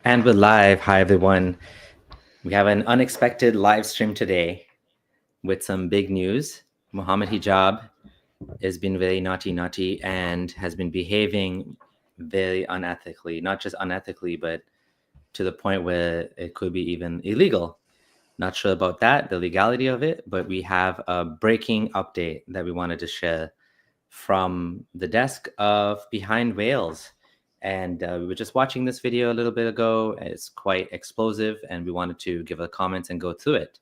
And we're live. Hi, everyone. We have an unexpected live stream today with some big news. Mohammad Hijab has been very naughty and has been behaving very unethically, not just unethically, but to the point where it could be even illegal. Not sure about that, the legality of it, but we have a breaking update that we wanted to share from the desk of Behind Wales. And we were just watching this video a little bit ago. It's quite explosive, and we wanted to give a comment and go through it.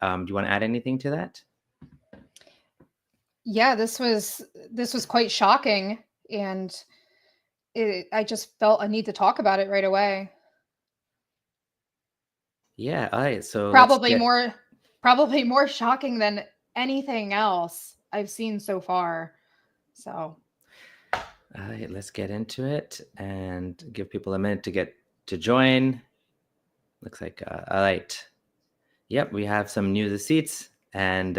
Do you want to add anything to that? Yeah, this was quite shocking, and I just felt a need to talk about it right away. Yeah, all right. So let's Probably get more shocking than anything else I've seen so far. So, all right, let's get into it and give people a minute to get to join. Looks like all right. Yep, we have some new receipts and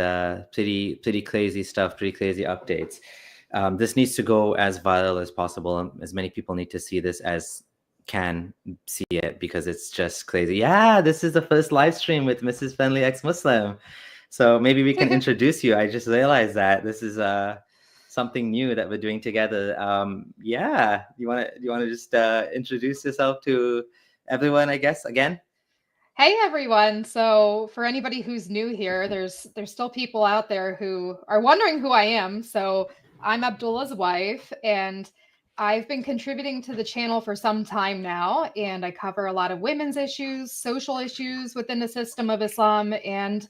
pretty crazy stuff, pretty crazy updates. This needs to go as viral as possible. As many people need to see this as can see it because it's just crazy. Yeah, this is the first live stream with Mrs. Friendly Ex-Muslim. So maybe we can introduce you. I just realized that this is something new that we're doing together. Yeah, you want to just introduce yourself to everyone, I guess, again? hey everyone. So, for anybody who's new here, there's still people out there who are wondering who I am. So, I'm Abdullah's wife, and I've been contributing to the channel for some time now, and I cover a lot of women's issues, social issues within the system of Islam, and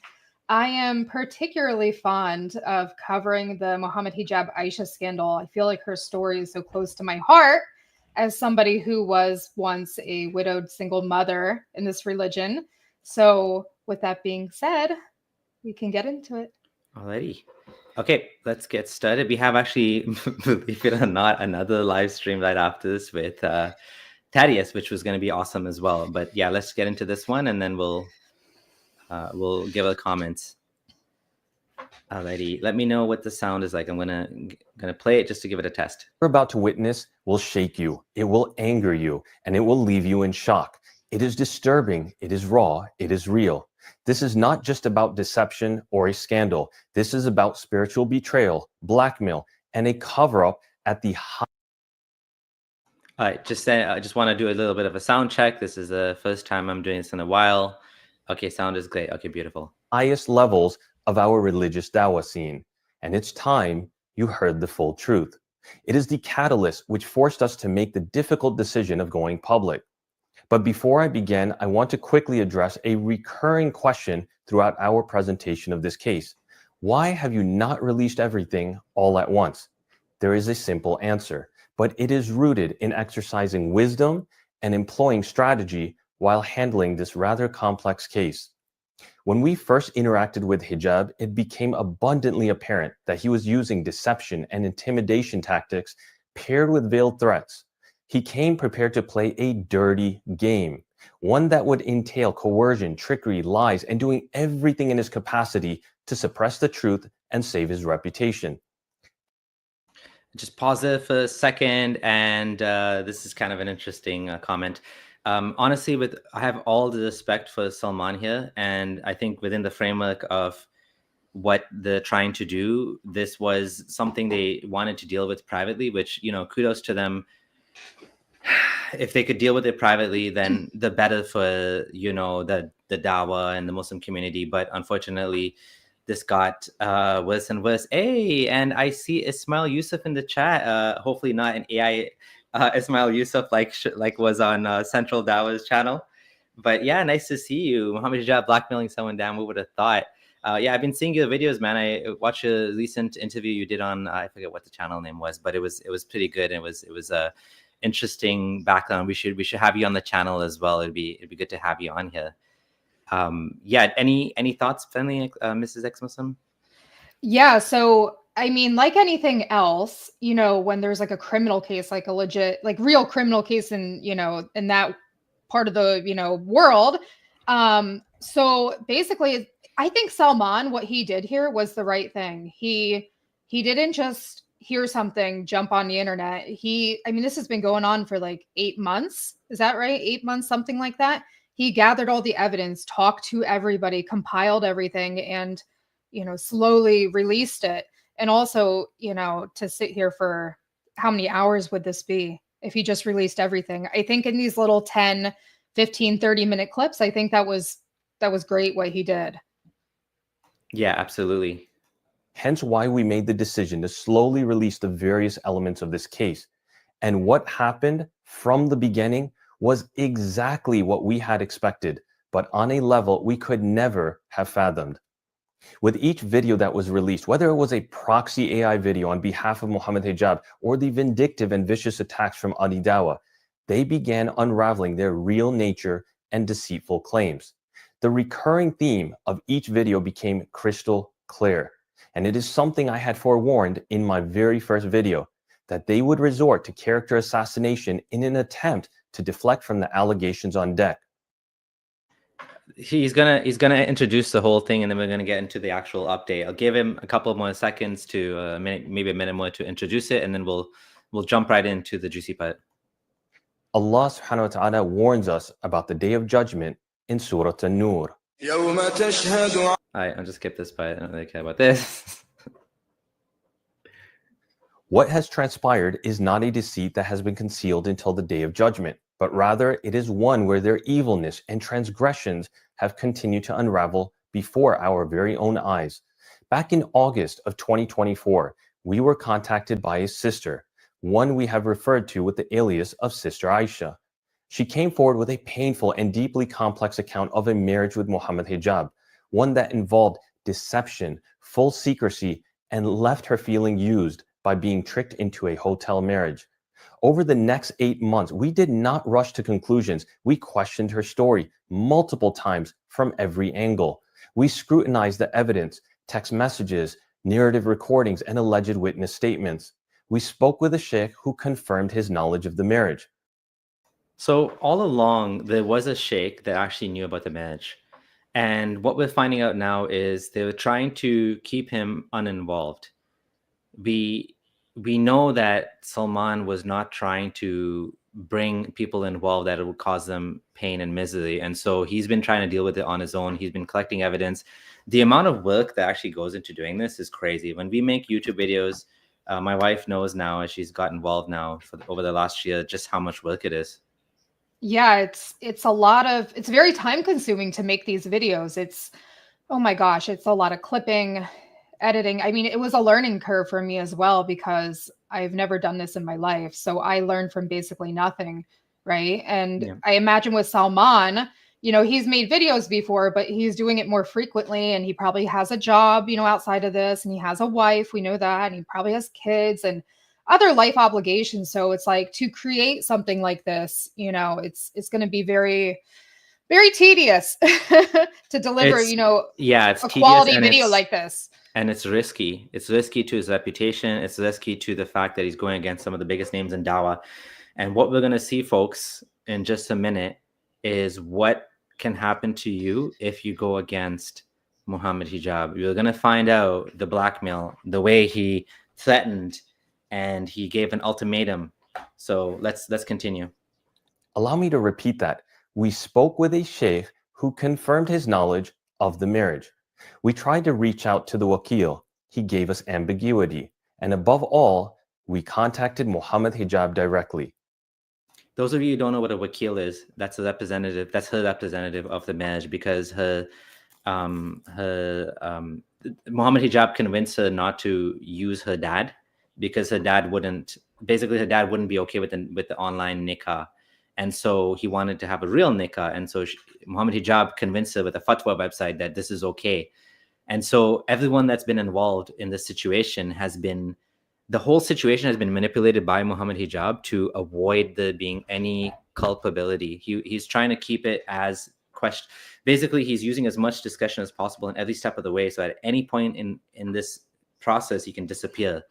I am particularly fond of covering the Mohammed Hijab Aisha scandal. I feel like her story is so close to my heart as somebody who was once a widowed single mother in this religion. So, with that being said, we can get into it. Alrighty. Okay, let's get started. We have actually, believe it or not, another live stream right after this with Thaddeus, which was going to be awesome as well. But yeah, let's get into this one, and then we'll give a comments. Alrighty, let me know what the sound is like. I'm gonna play it just to give it a test. We're about to witness will shake you, it will anger you, and it will leave you in shock. It is disturbing, it is raw, it is real. This is not just about deception or a scandal. This is about spiritual betrayal, blackmail, and a cover-up at the All right, I just want to do a little bit of a sound check. This is the first time I'm doing this in a while. Okay, sound is great. Okay, beautiful. highest levels of our religious dawah scene. And it's time you heard the full truth. It is the catalyst which forced us to make the difficult decision of going public. But before I begin, I want to quickly address a recurring question throughout our presentation of this case. Why have you not released everything all at once? There is a simple answer, but it is rooted in exercising wisdom and employing strategy while handling this rather complex case. When we first interacted with Hijab, it became abundantly apparent that he was using deception and intimidation tactics paired with veiled threats. He came prepared to play a dirty game, one that would entail coercion, trickery, lies, and doing everything in his capacity to suppress the truth and save his reputation. Just pause it for a second, and this is kind of an interesting comment. Honestly, I have all the respect for Salman here, and I think within the framework of what they're trying to do, this was something they wanted to deal with privately, which, kudos to them. If they could deal with it privately, then the better for, the dawah and the Muslim community. But unfortunately, this got worse and worse. Hey, and I see Ismail Yusuf in the chat. Hopefully not an AI Ismail Yusuf like was on Central Dawah's channel. But yeah, nice to see you. Mohammed Hijab blackmailing someone down. Who would have thought? Yeah, I've been seeing your videos, man. I watched a recent interview you did on I forget what the channel name was, but it was pretty good. It was a interesting background. We should have you on the channel as well. It'd be good to have you on here. Yeah, any thoughts, Friendly Mrs. Ex-Muslim? Yeah, so I mean, like anything else, when there's like a criminal case, like a legit, like real criminal case in that part of the, world. So basically, I think Salman, what he did here was the right thing. He didn't just hear something jump on the internet. I mean, this has been going on for like 8 months. Is that right? 8 months, something like that. He gathered all the evidence, talked to everybody, compiled everything, and, slowly released it. And also, to sit here for how many hours would this be if he just released everything? I think in these little 10, 15, 30-minute clips, I think that was great what he did. Yeah, absolutely. Hence why we made the decision to slowly release the various elements of this case. And what happened from the beginning was exactly what we had expected, but on a level we could never have fathomed. With each video that was released, whether it was a proxy AI video on behalf of Mohammad Hijab or the vindictive and vicious attacks from Adi Dawa, they began unraveling their real nature and deceitful claims. The recurring theme of each video became crystal clear, and it is something I had forewarned in my very first video, that they would resort to character assassination in an attempt to deflect from the allegations on deck. He's gonna introduce the whole thing, and then we're gonna get into the actual update. I'll give him a couple more seconds to maybe a minute more to introduce it, and then we'll jump right into the juicy part. Allah subhanahu wa ta'ala warns us about the day of judgment in Surah An-Nur. Alright, I'll just skip this part. I don't really care about this. What has transpired is not a deceit that has been concealed until the day of judgment, but rather it is one where their evilness and transgressions have continued to unravel before our very own eyes. Back in August of 2024, we were contacted by a sister, one we have referred to with the alias of Sister Aisha. She came forward with a painful and deeply complex account of a marriage with Mohammad Hijab, one that involved deception, full secrecy, and left her feeling used by being tricked into a hotel marriage. Over the next 8 months, we did not rush to conclusions. We questioned her story multiple times from every angle. We scrutinized the evidence, text messages, narrative recordings, and alleged witness statements. We spoke with a sheikh who confirmed his knowledge of the marriage. So all along, there was a sheikh that actually knew about the marriage. And what we're finding out now is they were trying to keep him uninvolved. We know that Salman was not trying to bring people involved that it would cause them pain and misery. And so he's been trying to deal with it on his own. He's been collecting evidence. The amount of work that actually goes into doing this is crazy. When we make YouTube videos, my wife knows now, as she's got involved now over the last year, just how much work it is. Yeah, it's very time consuming to make these videos. Oh my gosh, it's a lot of clipping, editing. I mean, it was a learning curve for me as well, because I've never done this in my life. So I learned from basically nothing, right? And Yeah. I imagine with Salman, he's made videos before, but he's doing it more frequently, and he probably has a job, outside of this, and he has a wife, we know that, and he probably has kids and other life obligations. So it's like, to create something like this, it's going to be very, very tedious to deliver, It's a tedious, quality video like this. And it's risky. It's risky to his reputation. It's risky to the fact that he's going against some of the biggest names in Dawa. And what we're going to see, folks, in just a minute is what can happen to you if you go against Mohammad Hijab. You're going to find out the blackmail, the way he threatened, and he gave an ultimatum. So let's continue. Allow me to repeat that. We spoke with a sheikh who confirmed his knowledge of the marriage. We tried to reach out to the wakil. He gave us ambiguity. And above all, we contacted Mohammad Hijab directly. Those of you who don't know what a wakil is, that's a representative. That's her representative of the marriage, because Mohammad Hijab convinced her not to use her dad, because her dad wouldn't be okay with the online nikah. And so he wanted to have a real nikah. And so Mohammad Hijab convinced her with a fatwa website that this is okay. And so everyone that's been involved in this situation the whole situation has been manipulated by Mohammad Hijab to avoid there being any culpability. He's trying to keep it as question. Basically, he's using as much discussion as possible in every step of the way, so at any point in this process, he can disappear.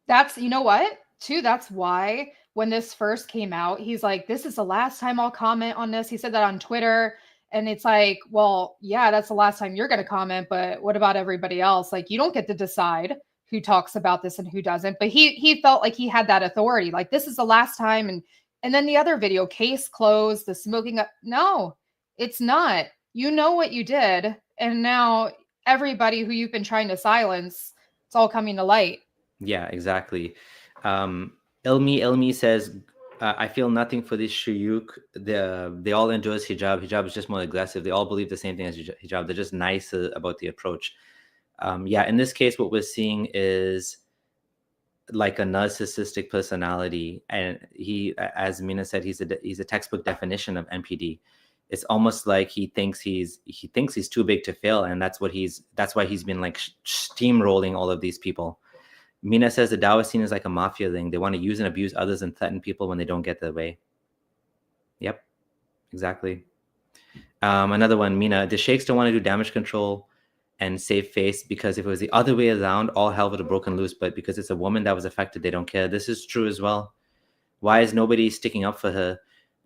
That's, what, too, that's why when this first came out, he's like, this is the last time I'll comment on this. He said that on Twitter. And it's like, well, yeah, that's the last time you're going to comment. But what about everybody else? Like, you don't get to decide who talks about this and who doesn't. But he felt like he had that authority. Like, this is the last time. And then the other video, case closed, the smoking up. No, it's not. You know what you did. And now everybody who you've been trying to silence, it's all coming to light. Yeah, exactly. Ilmi says, I feel nothing for this shuyukh. They all endorse hijab. Hijab is just more aggressive. They all believe the same thing as hijab. They're just nicer about the approach. Yeah, in this case, what we're seeing is like a narcissistic personality, and he, as Mina said, he's a textbook definition of NPD. It's almost like he thinks he's too big to fail, and that's why he's been like steamrolling all of these people. Mina says the Dawah scene is like a mafia thing. They want to use and abuse others and threaten people when they don't get their way. Yep, exactly. Another one, Mina, the sheikhs don't want to do damage control and save face, because if it was the other way around, all hell would have broken loose. But because it's a woman that was affected, they don't care. This is true as well. Why is nobody sticking up for her?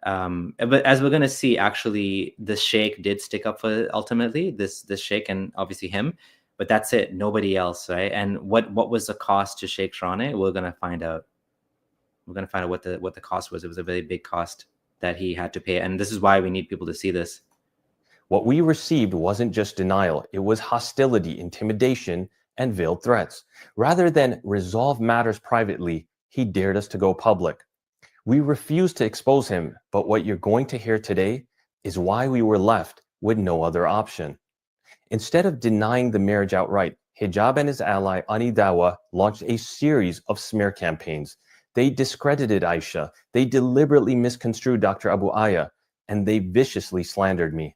But as we're going to see, actually, the sheikh did stick up for her ultimately, this sheikh, and obviously him. But that's it. Nobody else, right? And what was the cost to Sheikh Sharane? We're going to find out. We're going to find out what the cost was. It was a very big cost that he had to pay. And this is why we need people to see this. What we received wasn't just denial. It was hostility, intimidation, and veiled threats. Rather than resolve matters privately, he dared us to go public. We refused to expose him, but what you're going to hear today is why we were left with no other option. Instead of denying the marriage outright, Hijab and his ally Ani Dawa launched a series of smear campaigns. They discredited Aisha, they deliberately misconstrued Dr. Abu Aya, and they viciously slandered me.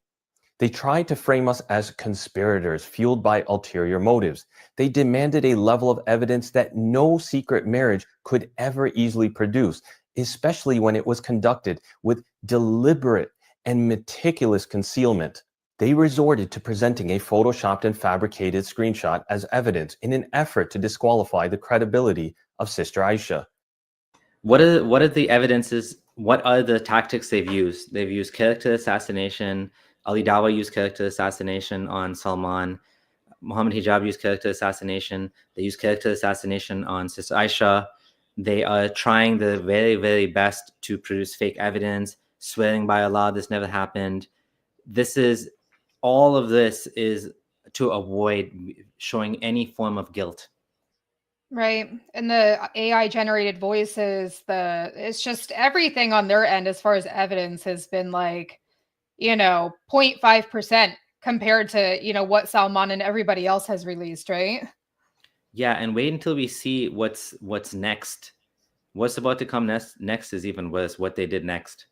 They tried to frame us as conspirators fueled by ulterior motives. They demanded a level of evidence that no secret marriage could ever easily produce, especially when it was conducted with deliberate and meticulous concealment. They resorted to presenting a photoshopped and fabricated screenshot as evidence in an effort to disqualify the credibility of Sister Aisha. What are the evidences? What are the tactics they've used? They've used character assassination. Ali Dawa used character assassination on Salman. Mohammad Hijab used character assassination. They used character assassination on Sister Aisha. They are trying their very, very best to produce fake evidence, swearing by Allah this never happened. All of this is to avoid showing any form of guilt. Right. And the AI generated voices, it's just everything on their end as far as evidence has been like, 0.5% compared to, what Salman and everybody else has released, right? Yeah, and wait until we see what's next. What's about to come next is even worse, what they did next.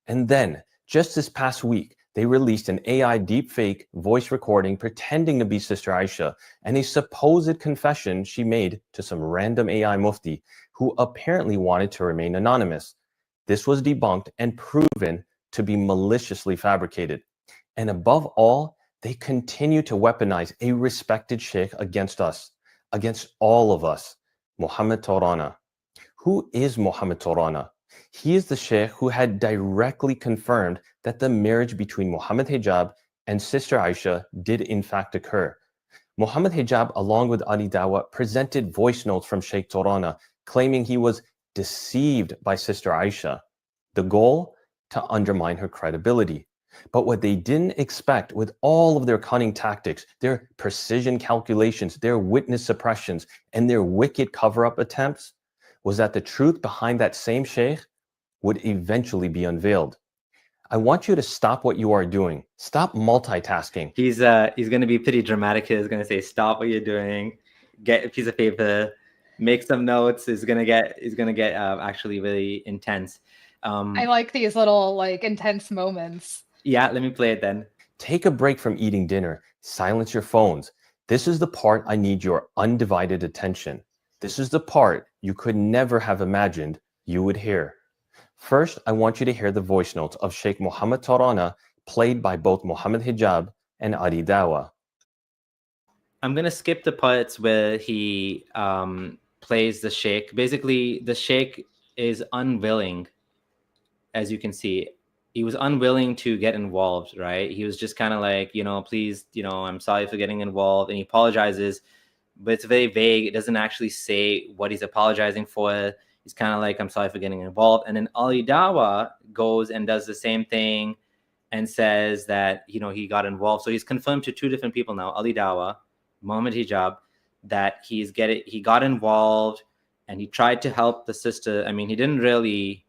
And then, just this past week, they released an AI deepfake voice recording pretending to be Sister Aisha and a supposed confession she made to some random AI mufti who apparently wanted to remain anonymous. This was debunked and proven to be maliciously fabricated. And above all, they continue to weaponize a respected sheikh against us, against all of us, Mohammad Torana. Who is Mohammad Torana? He is the sheikh who had directly confirmed that the marriage between Mohammad Hijab and Sister Aisha did in fact occur. Mohammad Hijab, along with Ali Dawa, presented voice notes from Sheikh Torana claiming he was deceived by Sister Aisha. The goal? To undermine her credibility. But what they didn't expect, with all of their cunning tactics, their precision calculations, their witness suppressions, and their wicked cover-up attempts, was that the truth behind that same sheikh would eventually be unveiled. I want you to stop what you are doing. Stop multitasking. He's going to be pretty dramatic here. He's going to say, stop what you're doing, get a piece of paper, make some notes. He's going to get actually really intense. I like these little intense moments. Yeah, let me play it then. Take a break from eating dinner. Silence your phones. This is the part I need your undivided attention. This is the part you could never have imagined you would hear. First, I want you to hear the voice notes of Sheikh Mohammad Torana, played by both Mohammad Hijab and Ali Dawa. I'm going to skip the parts where he plays the sheikh. Basically, the sheikh is unwilling, as you can see. He was unwilling to get involved, right? He was just kind of like, please, I'm sorry for getting involved. And he apologizes. but it's very vague. It doesn't actually say what he's apologizing for. He's kind of like, I'm sorry for getting involved. And then Ali Dawa goes and does the same thing and says that, you know, he got involved. So he's confirmed to two different people now, Ali Dawa, Mohammad Hijab, that he got involved and he tried to help the sister. I mean, he didn't really,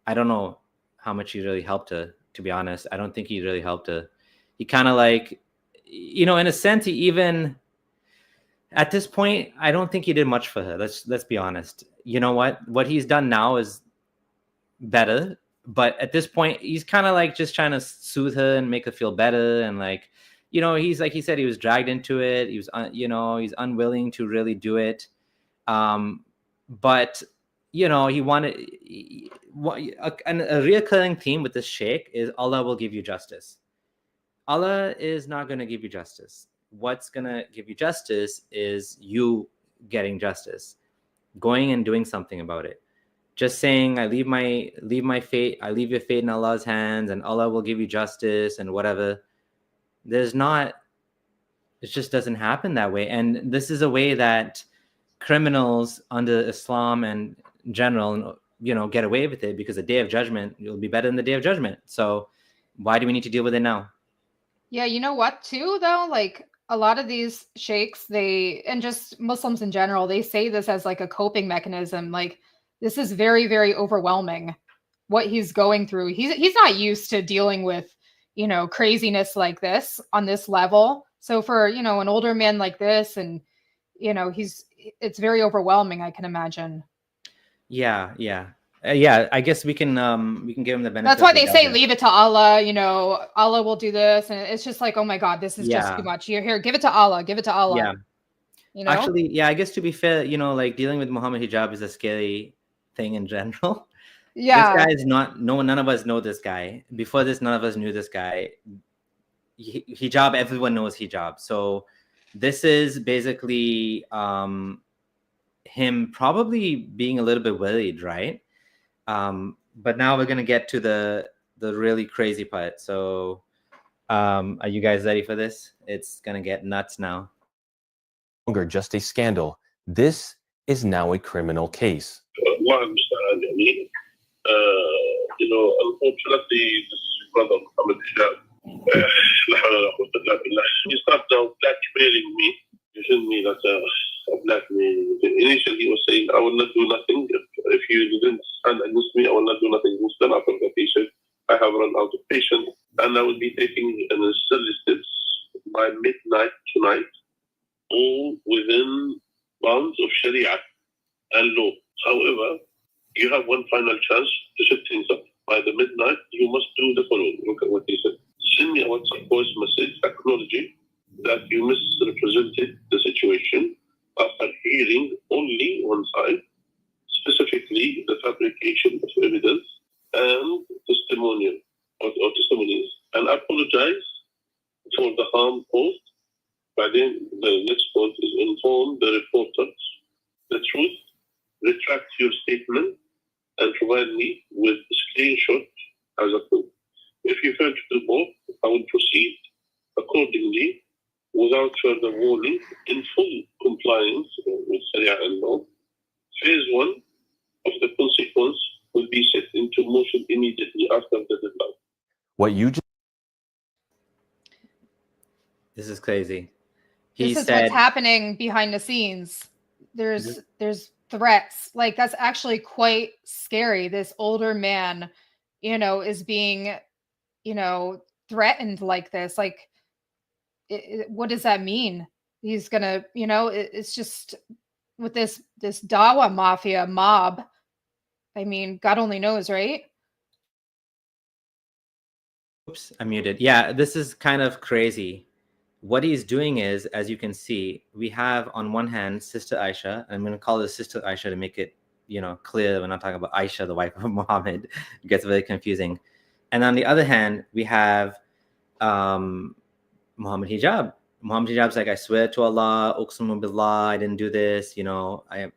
I don't know how much he really helped her, to be honest. I don't think he really helped her. He kind of like, you know, in a sense, he even, at this point, I don't think he did much for her. Let's be honest. You know what he's done now is better, but at this point, he's kind of like just trying to soothe her and make her feel better. And like, you know, he's like he said, he was dragged into it. He was, you know, he's unwilling to really do it. But you know, he wanted a reoccurring theme with this sheikh is Allah will give you justice. Allah is not going to give you justice. What's going to give you justice is you getting justice, going and doing something about it. Just saying, I leave my fate, I leave your fate in Allah's hands, and Allah will give you justice and whatever. It just doesn't happen that way. And this is a way that criminals under Islam and general, you know, get away with it, because the day of judgment, you'll be better than the day of judgment. So why do we need to deal with it now? Yeah, you know what, too, though? Like, a lot of these sheikhs, and just Muslims in general, they say this as like a coping mechanism. Like, this is very, very overwhelming, what he's going through. He's not used to dealing with, you know, craziness like this on this level. So for, you know, an older man like this, and, you know, it's very overwhelming, I can imagine. Yeah. I guess we can give him the benefit. That's why they say leave it to Allah. You know, Allah will do this, and it's just like, oh my God, this is just too much. Here, give it to Allah. Give it to Allah. Yeah. You know? Actually, yeah. I guess to be fair, you know, like dealing with Muhammad Hijab is a scary thing in general. Yeah. This guy is not. None of us know this guy. Before this, none of us knew this guy. Hijab, everyone knows hijab. So this is basically him probably being a little bit worried, right? But now we're gonna get to the really crazy part. So are you guys ready for this? It's gonna get nuts now. No longer just a scandal. This is now a criminal case. You know, unfortunately, this brother Mohammad Hijab, he started now blackmailing me, using me that blackmail. Initially, he was saying, I will not do nothing. If you didn't stand against me, I will not do nothing. Then after that, he said, I have run out of patience, and I will be taking necessary steps by midnight tonight, all within bounds of Sharia and law. However, you have one final chance to set things up. By the midnight, you must do the following. Look at what he said. Send me a WhatsApp voice message acknowledging that you misrepresented the situation after hearing only one side, specifically the fabrication of evidence and testimonial or testimonies, and apologize for the harm caused. By then, the next point is inform the reporters the truth, retract your statement, and provide me with a screenshot as a proof. If you fail to do both, I will proceed accordingly without further warning in full compliance with Sharia and law. Phase 1 of the consequence will be set into motion immediately after the deadline. What you just... This is crazy. This is what's happening behind the scenes. There's threats. Like, that's actually quite scary. This older man, you know, is being, you know, threatened like this. Like, what does that mean? He's gonna, you know, it's just with this Dawa mafia mob. I mean, God only knows, right? Oops, I'm muted. Yeah, this is kind of crazy. What he's doing is, as you can see, we have on one hand Sister Aisha. I'm going to call this Sister Aisha to make it, you know, clear. We're not talking about Aisha, the wife of Muhammad. It gets very confusing. And on the other hand, we have Muhammad Hijab. Muhammad Hijab's like, I swear to Allah, Uqsimu billah, I didn't do this. You know, I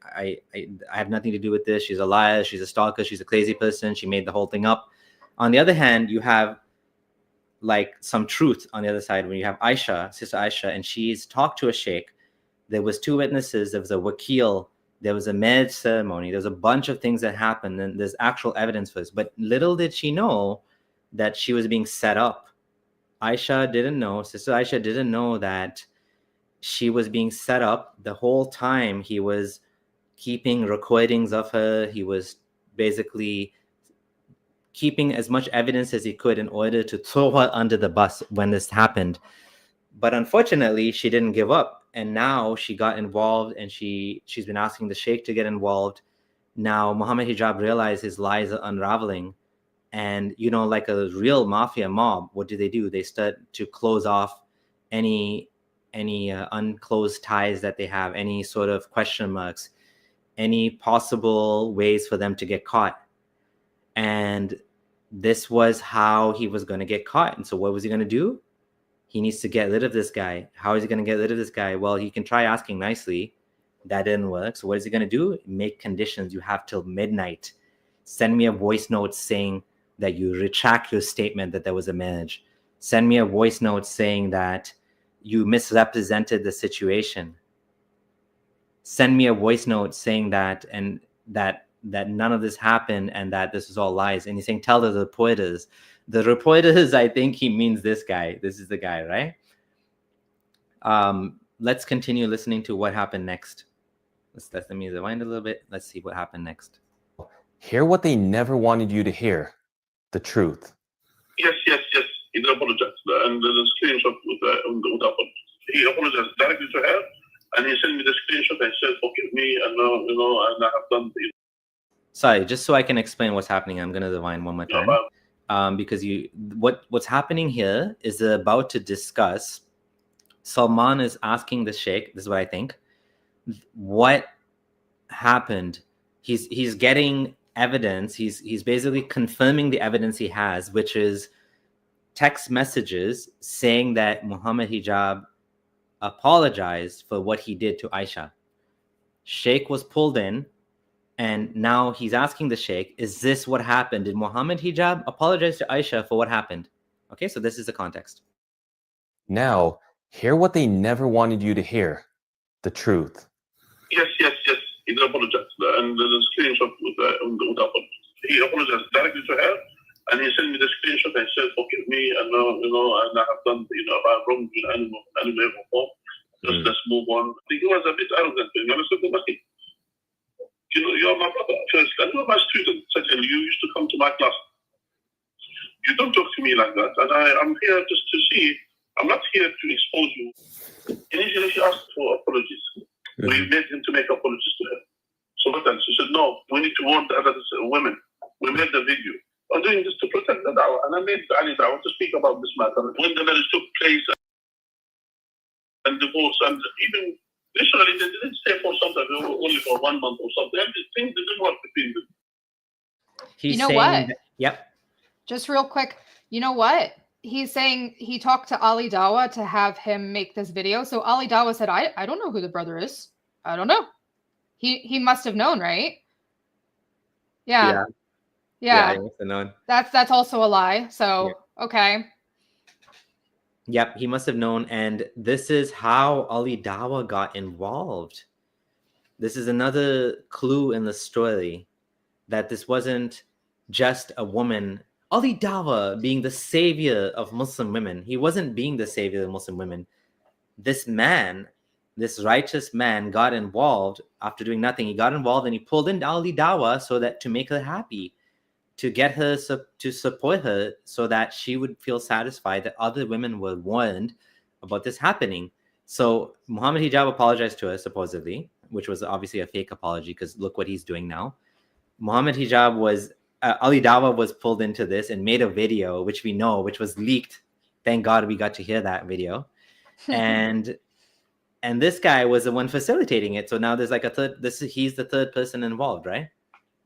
have nothing to do with this. She's a liar. She's a stalker. She's a crazy person. She made the whole thing up. On the other hand, you have like some truth on the other side when you have Aisha, Sister Aisha, and she's talked to a sheikh There was 2 witnesses. There was a wakil. There was a marriage ceremony. There's a bunch of things that happened, and there's actual evidence for this. But little did she know that she was being set up. Aisha didn't know. Sister Aisha didn't know that she was being set up the whole time. He was keeping recordings of her. He was basically keeping as much evidence as he could in order to throw her under the bus when this happened. But unfortunately, she didn't give up. And now she got involved, and she's been asking the Sheikh to get involved. Now Mohammed Hijab realized his lies are unraveling. And, you know, like a real mafia mob, what do? They start to close off any unclosed ties that they have, any sort of question marks, any possible ways for them to get caught. And this was how he was going to get caught. And so what was he going to do? He needs to get rid of this guy. How is he going to get rid of this guy? Well, he can try asking nicely. That didn't work. So what is he going to do? Make conditions. You have till midnight. Send me a voice note saying that you retract your statement that there was a marriage. Send me a voice note saying that you misrepresented the situation. Send me a voice note saying that and that none of this happened and that this was all lies. And he's saying, tell the reporters. The reporters, I think he means this guy. This is the guy, right? Let's continue listening to what happened next. Let me rewind a little bit. Let's see what happened next. Hear what they never wanted you to hear. The truth. Yes. He did apologize. And there's a screenshot with the apology. He apologized directly to her, and he sent me the screenshot and said, forgive me, and now, and I have done the... Sorry, just so I can explain what's happening, I'm going to rewind one more time. Because what's happening here is they're about to discuss. Salman is asking the Sheikh, this is what I think, what happened. He's getting evidence. He's basically confirming the evidence he has, which is text messages saying that Mohammed Hijab apologized for what he did to Aisha. Sheikh was pulled in, and now he's asking the Sheikh, is this what happened? Did Mohammed Hijab apologize to Aisha for what happened? Okay, so this is the context. Now, hear what they never wanted you to hear. The truth. Yes. He did apologize. And there's a screenshot with the apology. He apologized directly to her, and he sent me the screenshot and said, forgive me, and now, and I have done, if I've wronged you in any way or form, let's move on. I think he was a bit arrogant. You understand? You're my brother first, and you're my student. Second, you used to come to my class. You don't talk to me like that. And I'm here just to see. I'm not here to expose you. Initially, she asked for apologies. We made him to make apologies to her. So what then? She said, no, we need to warn the other women. We made the video. I'm doing this to protect the dawah. And I made Ali dawah to speak about this matter. When the marriage took place and divorce, and even literally they didn't stay for something, only for 1 month or something. Things didn't work between them. He's you know what? Yep. Just real quick, you know what? He's saying he talked to Ali Dawa to have him make this video. So Ali Dawa said, I don't know who the brother is. I don't know. He must have known, right? Yeah, he must have known. That's also a lie. So, okay. Yep, he must have known. And this is how Ali Dawa got involved. This is another clue in the story that this wasn't just a woman. Ali Dawa being the savior of Muslim women. He wasn't being the savior of Muslim women. This man, this righteous man, got involved after doing nothing. He got involved and he pulled in Ali Dawa so that to make her happy, to get her to support her so that she would feel satisfied that other women were warned about this happening. So Mohammed Hijab apologized to her supposedly, which was obviously a fake apology because look what he's doing now. Mohammed Hijab was Ali Dawa was pulled into this and made a video, which we know, which was leaked. Thank God we got to hear that video. and this guy was the one facilitating it. So now there's like he's the third person involved, right?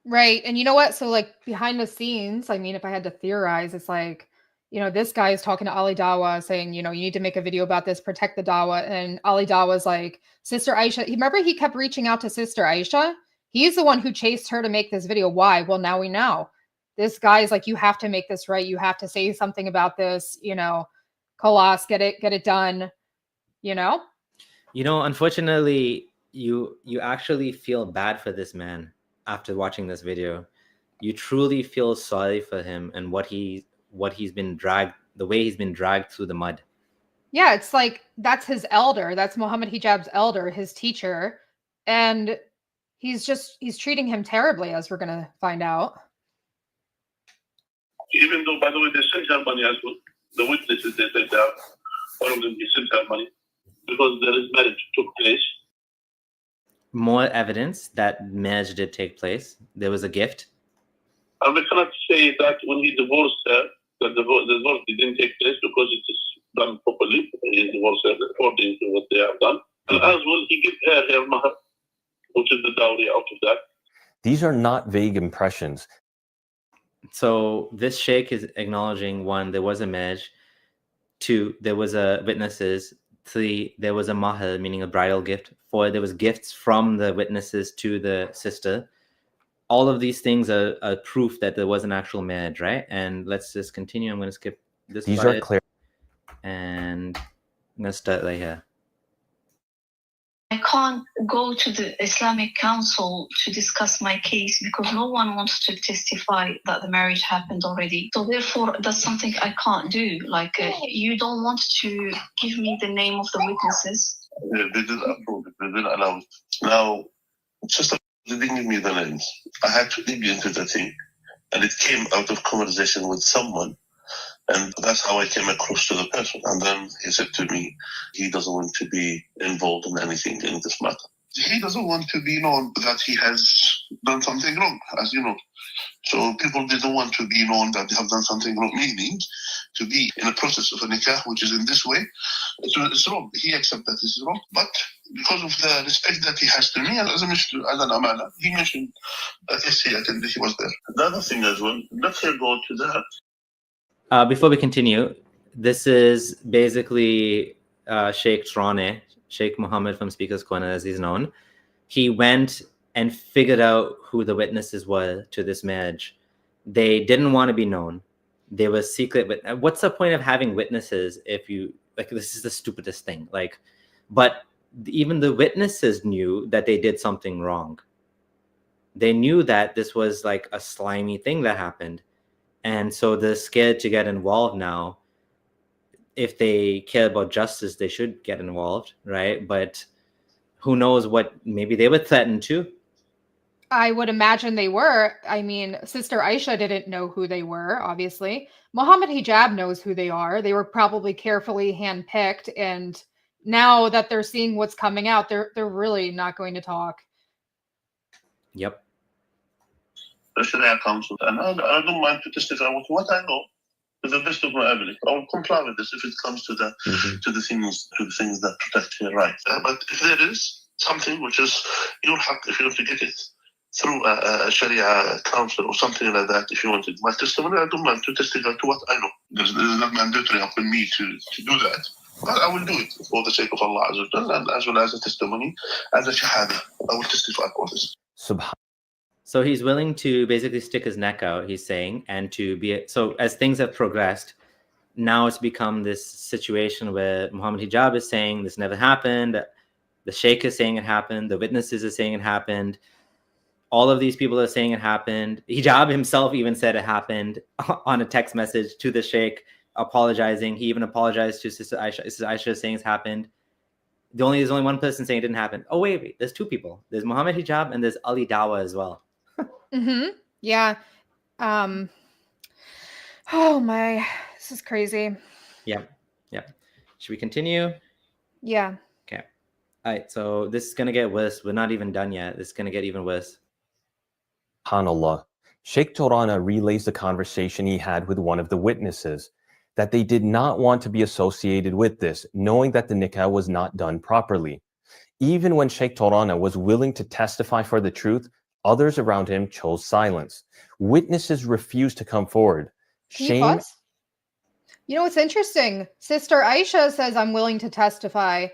Right. And you know what? So like behind the scenes, I mean, if I had to theorize, it's like, this guy is talking to Ali Dawa saying, you need to make a video about this, protect the Dawa. And Ali Dawa's like, Sister Aisha, remember he kept reaching out to Sister Aisha? He's the one who chased her to make this video. Why? Well, now we know. This guy is like, you have to make this right. You have to say something about this, Khalas, get it done, Unfortunately, you actually feel bad for this man after watching this video. You truly feel sorry for him and what he's been dragged, the way he's been dragged through the mud. Yeah, it's like that's his elder. That's Mohammed Hijab's elder, his teacher. And he's treating him terribly, as we're gonna find out. Even though, by the way, they sent her money as well. The witnesses, they said that one of them, they sent her money because there is marriage took place. More evidence that marriage did take place. There was a gift. And we cannot say that when he divorced her, that the divorce didn't take place because it is done properly. He divorced her according to what they have done. And as well, he gave her mahar, which is the dowry out of that. These are not vague impressions. So this sheikh is acknowledging, 1, there was a marriage. 2, there was a witnesses. 3, there was a mahar, meaning a bridal gift. 4, there was gifts from the witnesses to the sister. All of these things are proof that there was an actual marriage, right? And let's just continue. I'm going to skip this. These are clear. And I'm going to start right here. I can't go to the Islamic Council to discuss my case because no one wants to testify that the marriage happened already. So therefore, that's something I can't do. Like, you don't want to give me the name of the witnesses. They didn't approve it. They didn't allow it. Now, just they didn't give me the names. I had to dig into the thing. And it came out of conversation with someone. And that's how I came across to the person. And then he said to me, he doesn't want to be involved in anything in this matter. He doesn't want to be known that he has done something wrong, as you know. So people didn't want to be known that they have done something wrong, meaning to be in a process of a nikah, which is in this way, it's wrong. He accepts that this is wrong. But because of the respect that he has to me, and as an amana, he mentioned that yes, he attended, he was there. The other thing as well, let's go to that. Before we continue, this is basically Sheikh Trane, Sheikh Mohammad from Speaker's Corner, as he's known. He went and figured out who the witnesses were to this marriage. They didn't want to be known. They were secret. But what's the point of having witnesses if you, like, this is the stupidest thing. Like, but even the witnesses knew that they did something wrong. They knew that this was like a slimy thing that happened. And so they're scared to get involved now. If they care about justice, they should get involved, right? But who knows what, maybe they were threatened too. I would imagine they were. I mean, Sister Aisha didn't know who they were, obviously. Mohammed Hijab knows who they are. They were probably carefully handpicked. And now that they're seeing what's coming out, they're really not going to talk. Yep. The Sharia Council, and I don't mind to testify with what I know to the best of my ability. I will comply with this if it comes to the to the things that protect your rights. But if there is something which is your haq, if you want to get it through a Sharia Council or something like that, if you wanted my testimony, I don't mind to testify to what I know. There's not mandatory upon me to do that. But I will do it for the sake of Allah Azza wa Jalla, and as well as a testimony, as a shahada. I will testify for this. So he's willing to basically stick his neck out, he's saying, and to be, so as things have progressed, now it's become this situation where Mohammed Hijab is saying this never happened, the Sheikh is saying it happened, the witnesses are saying it happened, all of these people are saying it happened. Hijab himself even said it happened on a text message to the Sheikh, apologizing. He even apologized to Sister Aisha. Sister Aisha saying it's happened. There's only one person saying it didn't happen. Oh, wait, there's two people. There's Mohammed Hijab and there's Ali Dawa as well. Yeah. Oh my, this is crazy. Yeah. Should we continue? Yeah. Okay. All right. So this is going to get worse. We're not even done yet. This is going to get even worse. SubhanAllah. Sheikh Torana relays the conversation he had with one of the witnesses, that they did not want to be associated with this, knowing that the nikah was not done properly. Even when Sheikh Torana was willing to testify for the truth, others around him chose silence. Witnesses refused to come forward. Shame. You know what's interesting? Sister Aisha says, I'm willing to testify.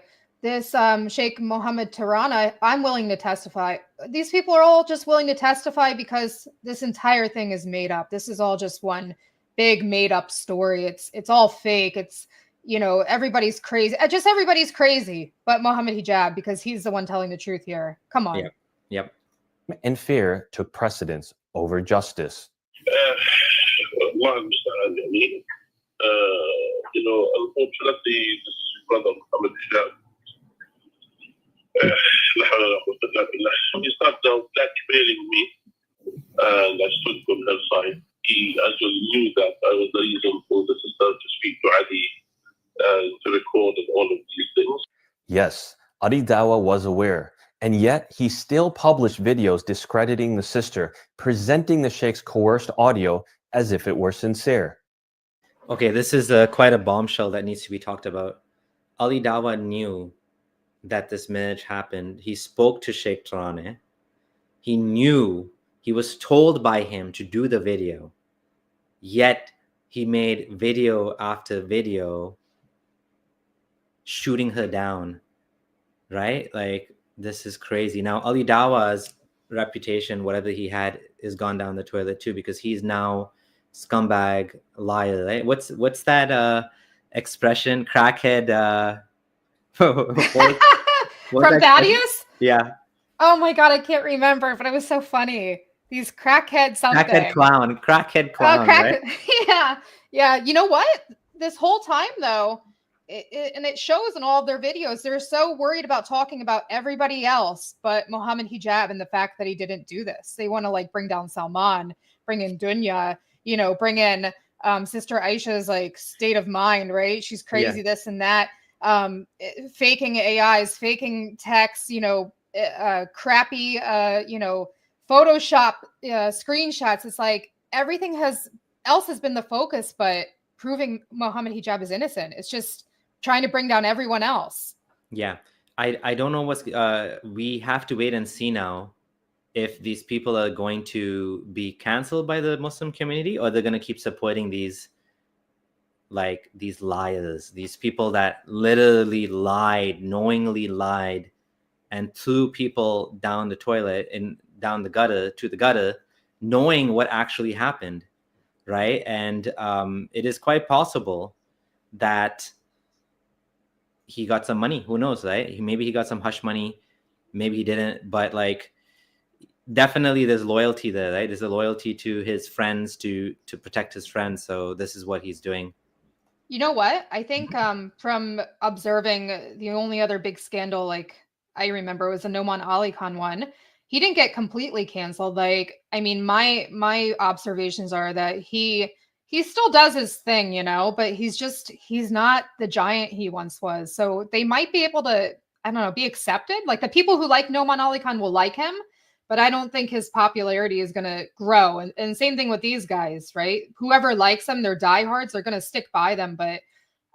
This Sheikh Mohammed Tirana, I'm willing to testify. These people are all just willing to testify because this entire thing is made up. This is all just one big made up story. It's all fake. It's, everybody's crazy. Just everybody's crazy, but Mohammad Hijab, because he's the one telling the truth here. Come on. Yep. And fear took precedence over justice. Allah understand, unfortunately, this brother Mohammed Hijab, he started out blackmailing me, and I stood from her side. He actually knew that I was the reason for the sister to speak to Ali, to record and all of these things. Yes, Adi Dawa was aware, and yet he still published videos discrediting the sister, presenting the Sheikh's coerced audio as if it were sincere. Okay, this is quite a bombshell that needs to be talked about. Ali Dawa knew that this marriage happened. He spoke to Sheikh Tarane. He knew, he was told by him to do the video, yet he made video after video shooting her down, right? Like, this is crazy. Now, Ali Dawa's reputation, whatever he had, is gone down the toilet too, because he's now scumbag liar, right? What's that expression? Crackhead. From Thaddeus? Yeah. Oh my God, I can't remember, but it was so funny. These crackhead something. Crackhead clown, Oh, right? Yeah. You know what? This whole time though, and it shows in all of their videos, they're so worried about talking about everybody else but Mohammad Hijab and the fact that he didn't do this. They want to like bring down Salman, bring in Dunya, bring in Sister Aisha's like state of mind, right? She's crazy, this and that. Faking AIs, faking texts, crappy, Photoshop screenshots. It's like everything else has been the focus, but proving Mohammad Hijab is innocent. It's just trying to bring down everyone else. Yeah. I don't know what's we have to wait and see now if these people are going to be canceled by the Muslim community, or they're going to keep supporting these liars, these people that literally lied, knowingly lied, and threw people down the toilet and down the gutter, knowing what actually happened, right? And it is quite possible that he got some money. Who knows, right? Maybe he got some hush money, maybe he didn't, but like, definitely there's loyalty there, right? There's a loyalty to his friends to protect his friends. So this is what he's doing. You know what? I think from observing, the only other big scandal like I remember was the Noman Ali Khan one. He didn't get completely canceled. Like, I mean, my observations are that he still does his thing, but he's not the giant he once was. So they might be able to, I don't know, be accepted. Like the people who like Noman Ali Khan will like him, but I don't think his popularity is going to grow. And same thing with these guys, right? Whoever likes them, they're diehards, they're going to stick by them. But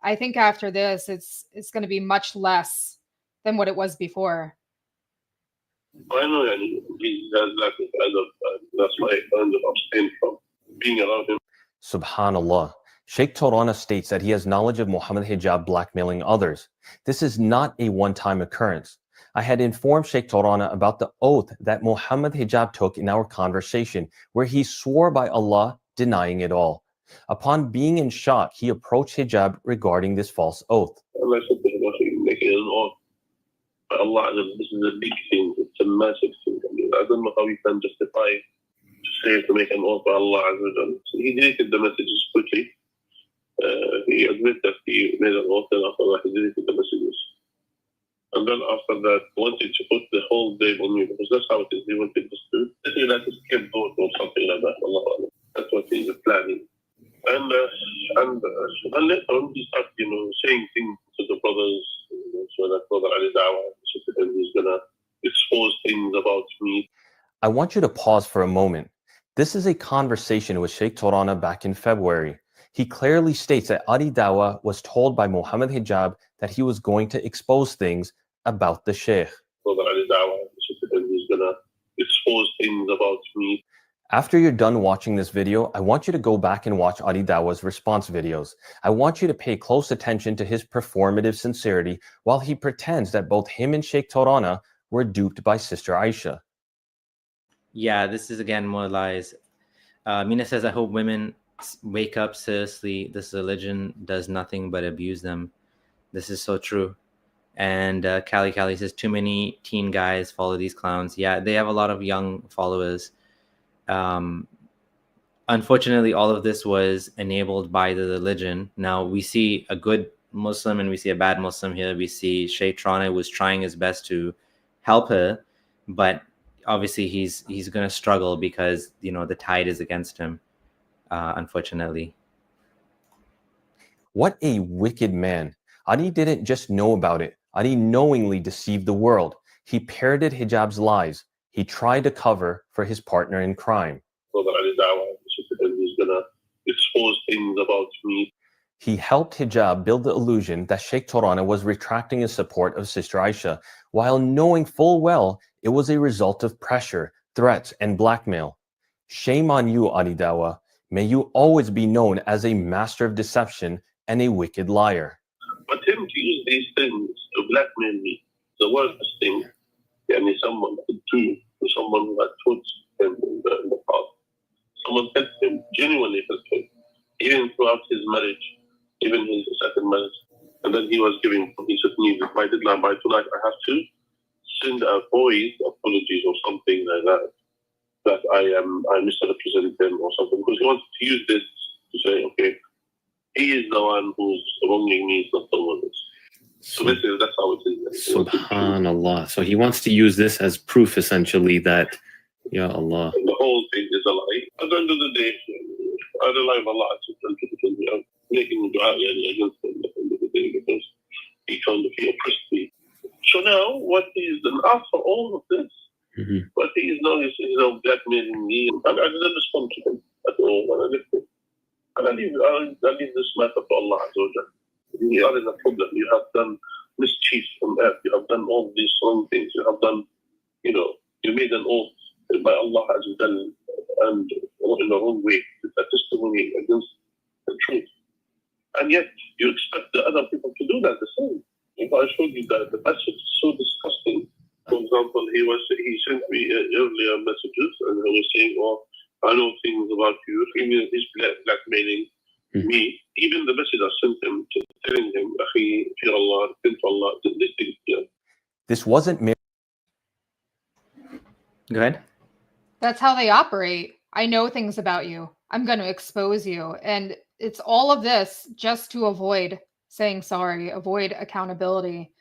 I think after this, it's going to be much less than what it was before. I know, that's why I kind of abstain from being around him. Subhanallah. Sheikh Tarana states that he has knowledge of Mohammad Hijab blackmailing others. This is not a one-time occurrence. I had informed Sheikh Tarana about the oath that Mohammad Hijab took in our conversation, where he swore by Allah, denying it all. Upon being in shock, he approached Hijab regarding this false oath. And I said to him, making an oath by Allah, this is a big thing, it's a massive thing. I don't know how you can justify to make an oath by Allah. So he deleted the messages quickly. He admitted that he made an oath, and after that he deleted the messages. And then after that, wanted to put the whole day on me, because that's how it is. He wanted to do it like a scapegoat or something like that. Allah. That's what he's planning. And later on, he started, saying things to the brothers. So that brother Ali Dawa, he's gonna expose things about me. I want you to pause for a moment. This is a conversation with Sheikh Tarana back in February. He clearly states that Adi Dawa was told by Mohammad Hijab that he was going to expose things about the Sheikh. Brother Ali Dawa, he's gonna expose things about me. After you're done watching this video, I want you to go back and watch Adi Dawa's response videos. I want you to pay close attention to his performative sincerity while he pretends that both him and Sheikh Tarana were duped by Sister Aisha. Yeah, this is again more lies. Mina says, I hope women wake up, seriously. This religion does nothing but abuse them. This is so true. And Callie says, too many teen guys follow these clowns. Yeah, they have a lot of young followers. Unfortunately, all of this was enabled by the religion. Now we see a good Muslim and we see a bad Muslim here. We see Sheikh Trana was trying his best to help her, but obviously he's going to struggle because, you know, the tide is against him, unfortunately. What a wicked man. Ali didn't just know about it. Ali knowingly deceived the world. He parroted Hijab's lies. He tried to cover for his partner in crime. He's going to expose things about me. He helped Hijab build the illusion that Sheikh Torana was retracting his support of Sister Aisha, while knowing full well it was a result of pressure, threats, and blackmail. Shame on you, Ali Dawa. May you always be known as a master of deception and a wicked liar. But him to use these things to blackmail me, the worst thing someone could do to someone who had taught him in the past. Someone helped him, genuinely helped him, even throughout his marriage, even his second marriage. And then he said to me, by deadline, by tonight, I have to send a voice apologies or something like that I misrepresented him or something, because he wanted to use this to say, okay, he is the one who's wronging me, it's not someone else. So that's how it is. Subhanallah. So he wants to use this as proof, essentially, that, Ya Allah. And the whole thing is a lie. At the end of the day, I rely on Allah to making dua against him at the end of the day, because he oppressed me. So now, what he's done after all of this, what he is now, he's blackmailing me, and I didn't respond to him at all when I left him. And I leave this matter to Allah Azza wa Jalla. You are in a problem. You have done mischief on earth. You have done all these wrong things. You have done, you made an oath by Allah Azza wa Jalla, and in the wrong way. It's a testimony against the truth. And yet, you expect the other people to do that the same. If I showed you that the message is so disgusting. For example, he sent me earlier messages, and he was saying, "Oh, I know things about you." He's blackmailing me. Even the message I sent him, telling him, "Akhi, fear Allah, repent to Allah." This thing, yeah. This wasn't mere. Go ahead. That's how they operate. I know things about you. I'm going to expose you. And it's all of this just to avoid saying sorry, avoid accountability.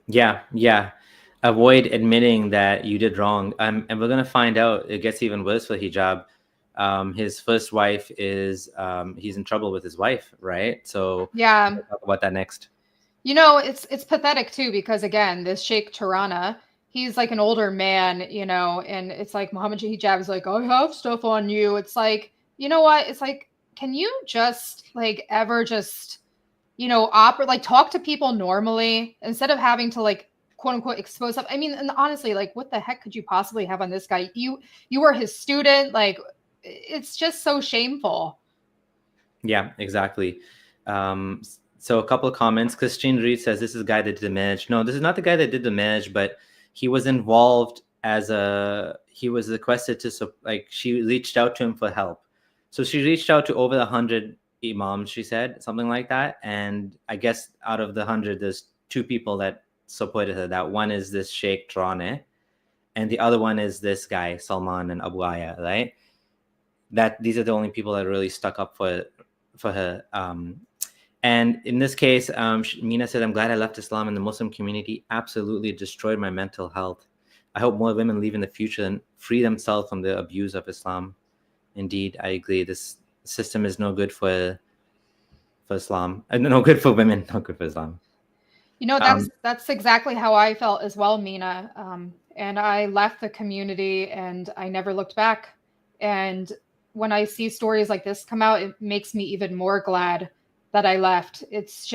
Yeah. Avoid admitting that you did wrong. And we're going to find out it gets even worse for Hijab. His first wife is, he's in trouble with his wife, right? So yeah, we'll talk about that next. It's pathetic too, because again, this Sheikh Tarana, he's like an older man, and it's like Mohammad Hijab is like, I have stuff on you. It's like, you know what? It's like, can you just ever just, talk to people normally instead of having to quote unquote expose stuff? I mean, and honestly, what the heck could you possibly have on this guy? You were his student. It's just so shameful. Yeah, exactly. So a couple of comments. Christine Reed says, this is the guy that did the marriage. No, this is not the guy that did the marriage, but he was involved he was requested to, she reached out to him for help. So she reached out to over 100 imams, she said, something like that. And I guess out of the 100, there's 2 people that supported her. That one is this Sheikh Trane, and the other one is this guy, Salman and Abu Aya, right? These are the only people that really stuck up for her. And in this case, Mina said, I'm glad I left Islam, and the Muslim community absolutely destroyed my mental health. I hope more women leave in the future and free themselves from the abuse of Islam. Indeed, I agree. This system is no good for Islam. No good for women, not good for Islam. That's exactly how I felt as well, Mina. And I left the community and I never looked back. And when I see stories like this come out, it makes me even more glad that I left. It's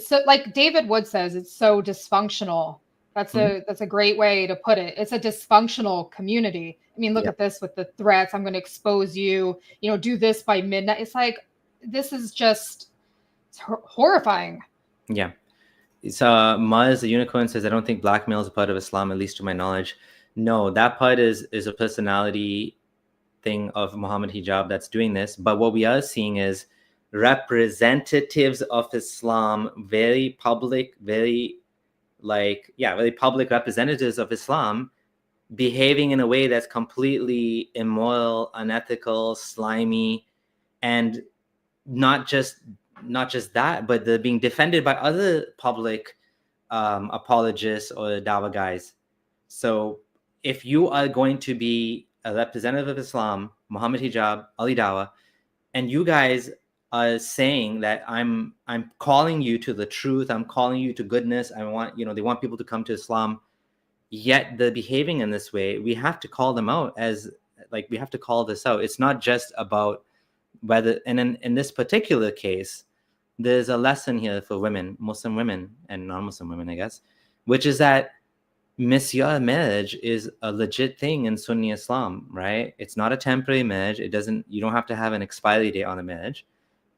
so, like David Wood says, it's so dysfunctional. That's a great way to put it. It's a dysfunctional community. I mean, look at this with the threats. I'm going to expose you, do this by midnight. It's like, this is just horrifying. Yeah. It's Maz, the unicorn, says, I don't think blackmail is a part of Islam, at least to my knowledge. No, that part is a personality thing of Mohammed Hijab that's doing this, but what we are seeing is representatives of Islam, very public, very public representatives of Islam behaving in a way that's completely immoral, unethical, slimy, and not just that, but they're being defended by other public apologists or dawah guys. So if you are going to be a representative of Islam, Muhammad Hijab, Ali Dawah, and you guys are saying that I'm calling you to the truth, I'm calling you to goodness, I want, they want people to come to Islam, yet they're behaving in this way, we have to call them out as, we have to call this out. It's not just about whether, and in this particular case, there's a lesson here for women, Muslim women and non-Muslim women, I guess, which is that misyar marriage is a legit thing in Sunni Islam, right? It's not a temporary marriage. You don't have to have an expiry date on the marriage,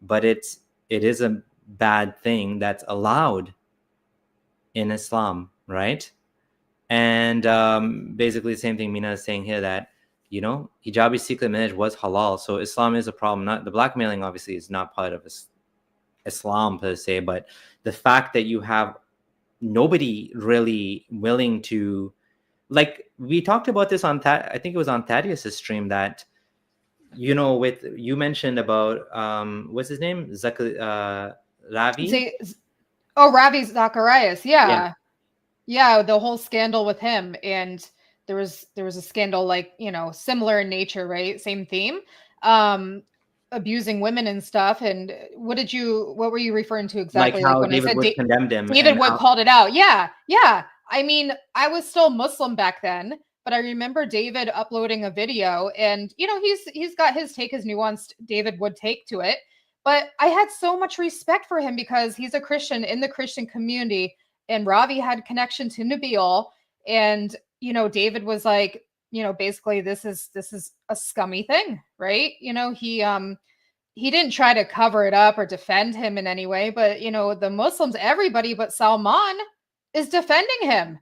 but it is a bad thing that's allowed in Islam, right? And basically the same thing Mina is saying here, that, hijabi secret marriage was halal. So Islam is a problem. Not the blackmailing, obviously, is not part of Islam per se, but the fact that you have nobody really willing to, we talked about this on I think it was on Thaddeus's stream, that you mentioned about what's his name, Ravi. Ravi Zacharias, yeah, the whole scandal with him, and there was a scandal similar in nature, right? Same theme, abusing women and stuff. And what were you referring to exactly? How when David I said Wood condemned him. David Wood called it out. Yeah. I mean, I was still Muslim back then, but I remember David uploading a video, and he's got his take, his nuanced David Wood take to it. But I had so much respect for him because he's a Christian in the Christian community, and Ravi had connection to Nabil, and David was like, basically this is a scummy thing, right? He didn't try to cover it up or defend him in any way, but the Muslims, everybody but Salman is defending him.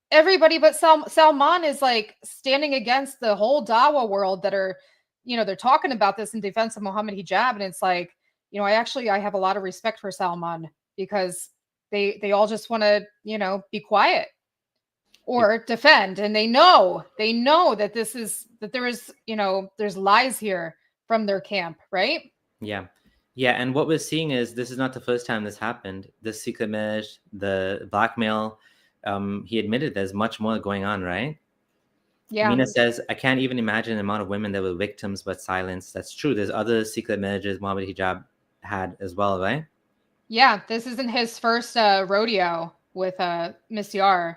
Everybody but Salman is standing against the whole dawah world that are, they're talking about this in defense of Muhammad Hijab. And it's I have a lot of respect for Salman, because they all just want to, be quiet or defend. And they know that there is, there's lies here from their camp, right? Yeah. And what we're seeing is, this is not the first time this happened. The secret marriage, the blackmail, he admitted there's much more going on, right? Yeah. Mina says, I can't even imagine the amount of women that were victims but silenced. That's true. There's other secret marriages Muhammad Hijab had as well, right? Yeah, this isn't his first rodeo with Misyar.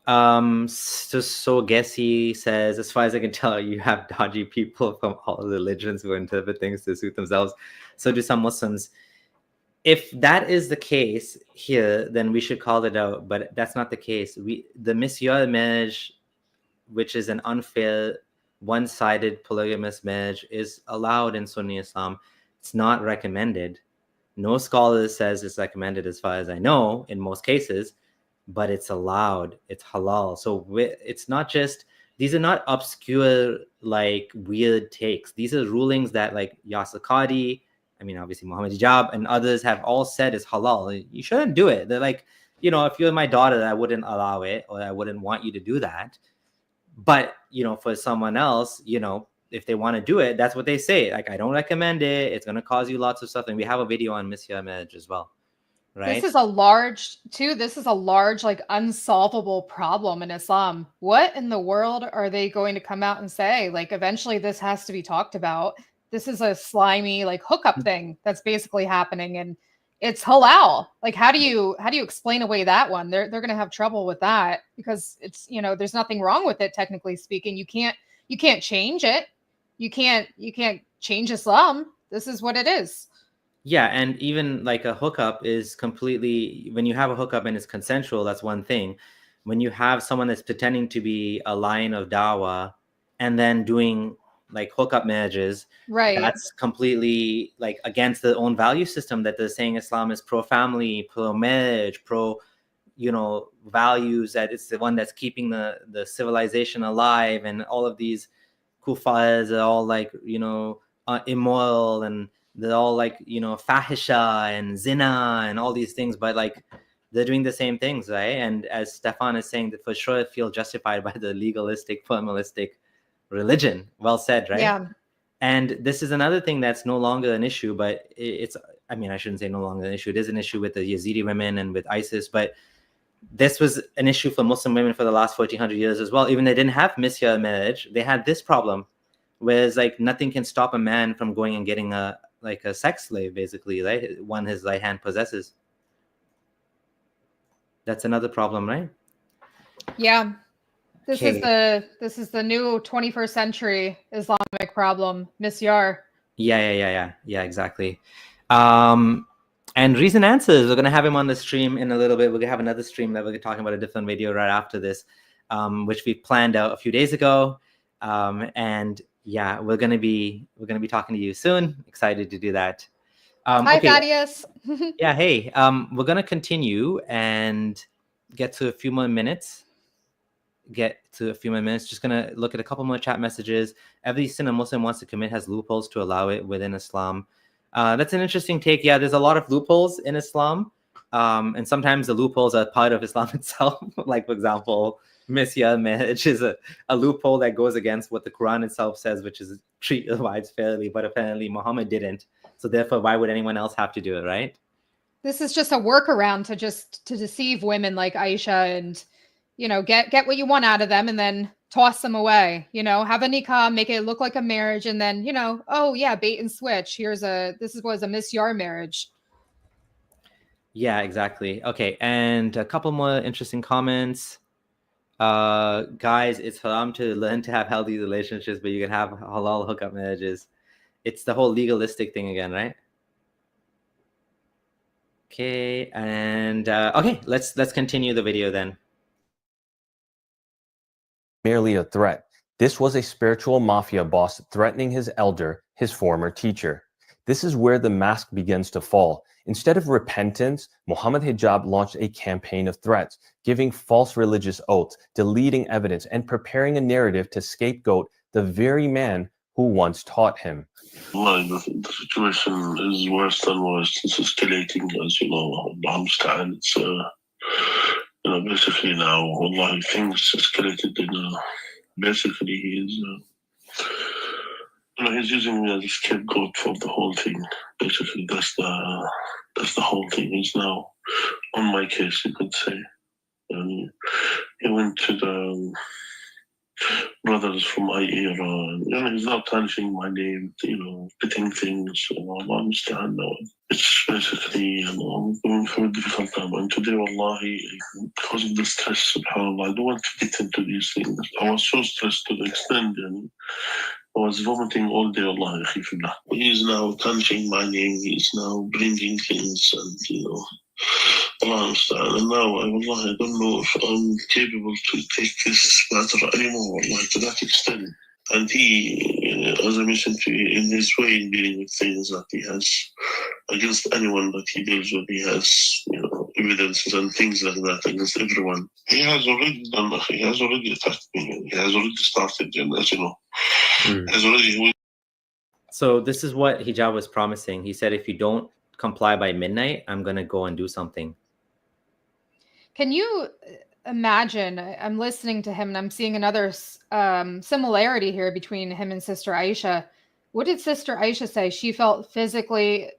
So Gessie says, as far as I can tell, you have dodgy people from all religions who interpret things to suit themselves. So do some Muslims. If that is the case here, then we should call it out. But that's not the case. The misyar marriage, which is an unfair, one-sided polygamous marriage, is allowed in Sunni Islam. It's not recommended. No scholar says it's recommended, as far as I know, in most cases, but it's allowed. It's halal. So it's not just, these are not obscure, weird takes. These are rulings that Yasir Qadi, obviously Muhammad Hijab and others have all said is halal. You shouldn't do it. They're if you're my daughter, I wouldn't allow it, or I wouldn't want you to do that. But, for someone else, if they want to do it, that's what they say. I don't recommend it. It's going to cause you lots of stuff. And we have a video on misyar marriage as well. Right? This is a large, unsolvable problem in Islam. What in the world are they going to come out and say? Eventually this has to be talked about. This is a slimy, hookup thing that's basically happening, and it's halal. How do you explain away that one? They're going to have trouble with that, because it's, there's nothing wrong with it, technically speaking. You can't change it. You can't change Islam. This is what it is. Yeah, and even a hookup is completely, when you have a hookup and it's consensual, that's one thing. When you have someone that's pretending to be a line of dawah and then doing hookup marriages, right, that's completely against their own value system, that they're saying Islam is pro-family, pro-marriage, values, that it's the one that's keeping the civilization alive, and all of these kuffars are all like, immoral, and they're all like, fahisha and zina and all these things, but like they're doing the same things, right? And as Stefan is saying, that for sure feel justified by the legalistic, formalistic religion. Well said, right? Yeah. And this is another thing that's no longer an issue, but it's, I mean, I shouldn't say no longer an issue. It is an issue with the Yazidi women and with ISIS, but this was an issue for Muslim women for the last 1400 years as well. Even they didn't have misya marriage, they had this problem, whereas like nothing can stop a man from going and getting a sex slave, basically, right? One his right hand possesses. That's another problem, right? Yeah. This Okay. is the new 21st century Islamic problem, misyar. Yeah, exactly. And Reason Answers, we're going to have him on the stream in a little bit. We're going to have another stream that we're talking about a different video right after this, which we planned out a few days ago. And yeah, we're going to be talking to you soon. Excited to do that. Hi, okay. Thaddeus. Yeah, hey, we're going to continue and get to a few more minutes. Just gonna look at a couple more chat messages. Every sin a Muslim wants to commit has loopholes to allow it within Islam. That's an interesting take. Yeah, there's a lot of loopholes in Islam, and sometimes the loopholes are part of Islam itself. Like, for example, misya marriage is a loophole that goes against what the Quran itself says, which is treat your wives fairly. But apparently Muhammad didn't, so therefore why would anyone else have to do it, right? This is just a workaround to deceive women like Aisha and, get what you want out of them and then toss them away. Have a nikah, make it look like a marriage, and then, oh yeah, bait and switch. Was a misyar marriage. Yeah, exactly. Okay, and a couple more interesting comments. Guys, it's haram to learn to have healthy relationships, but you can have halal hookup marriages. It's the whole legalistic thing again, right? Okay, and okay, let's continue the video then. Merely a threat. This was a spiritual mafia boss threatening his elder, his former teacher. This is where the mask begins to fall. Instead of repentance, Mohammad Hijab launched a campaign of threats, giving false religious oaths, deleting evidence, and preparing a narrative to scapegoat the very man who once taught him. Well, the situation is worse than worse. It's escalating, as you know. It's basically now, wallahi, things escalated. Basically, he's using me as a scapegoat for the whole thing. Basically, that's the whole thing. He's now on my case, you could say. He went to the brothers from my era, and he's now tarnishing my name, pitting things. I understand now. It's basically, I'm going through a difficult time. And today, wallahi, because of the stress, subhanAllah, I don't want to get into these things. I was so stressed to the extent, I was vomiting all day, Allah. He's now tarnishing my name. He's now bringing things, and Allah understand. And now, I don't know if I'm capable to take this matter anymore, to that extent. And he, as I mentioned to you, in his way in dealing with things that he has against anyone that he deals with, he has, evidences and things like that against everyone. He has already done that. He has already attacked me. He has already started, as you know. Has already. So this is what Hijab was promising. He said, if you don't comply by midnight, I'm going to go and do something. Can you imagine? I'm listening to him and I'm seeing another similarity here between him and Sister Aisha. What did Sister Aisha say? She felt physically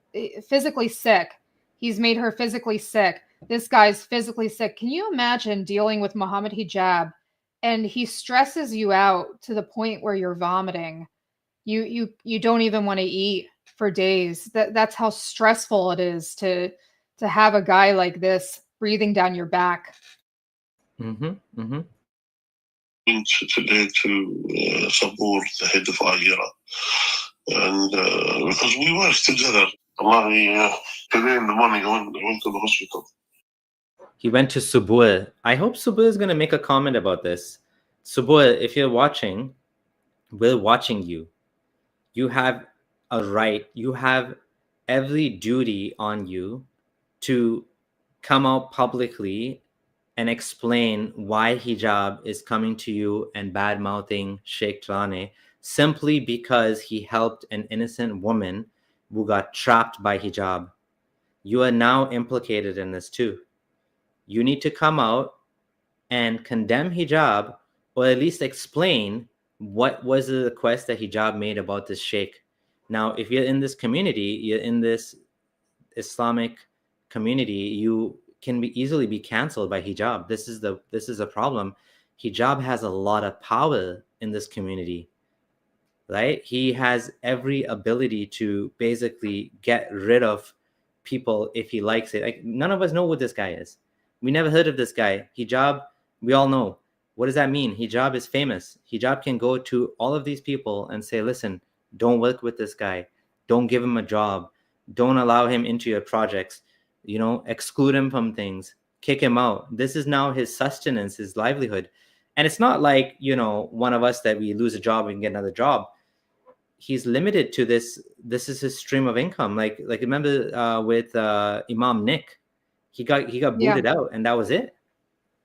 sick. He's made her physically sick. This guy's physically sick. Can you imagine dealing with Mohammad Hijab and he stresses you out to the point where you're vomiting? You don't even want to eat for days. That's how stressful it is to have a guy like this breathing down your back. Today to support the head of Ira, and because we work together. Today in the morning I went to the hospital. He went to Subur. I hope Subur is going to make a comment about this. Subur, if you're watching, we're watching you. You have a right, you have every duty on you to come out publicly and explain why Hijab is coming to you and bad-mouthing Sheikh Rane, simply because he helped an innocent woman who got trapped by hijab. You are now implicated in this too. You need to come out and condemn hijab, or at least explain what was the request that hijab made about this sheikh. Now, if you're in this community, you're in this Islamic community, you can easily be canceled by hijab. This is a problem. Hijab has a lot of power in this community, right? He has every ability to basically get rid of people if he likes it. Like, none of us know what this guy is. We never heard of this guy. Hijab, we all know. What does that mean? Hijab is famous. Hijab can go to all of these people and say, listen, don't work with this guy. Don't give him a job. Don't allow him into your projects. You know, exclude him from things. Kick him out. This is now his sustenance, his livelihood. And it's not like, you know, one of us that we lose a job and get another job. He's limited to this. This is his stream of income. Like remember with Imam Nick, he got booted out, and that was it.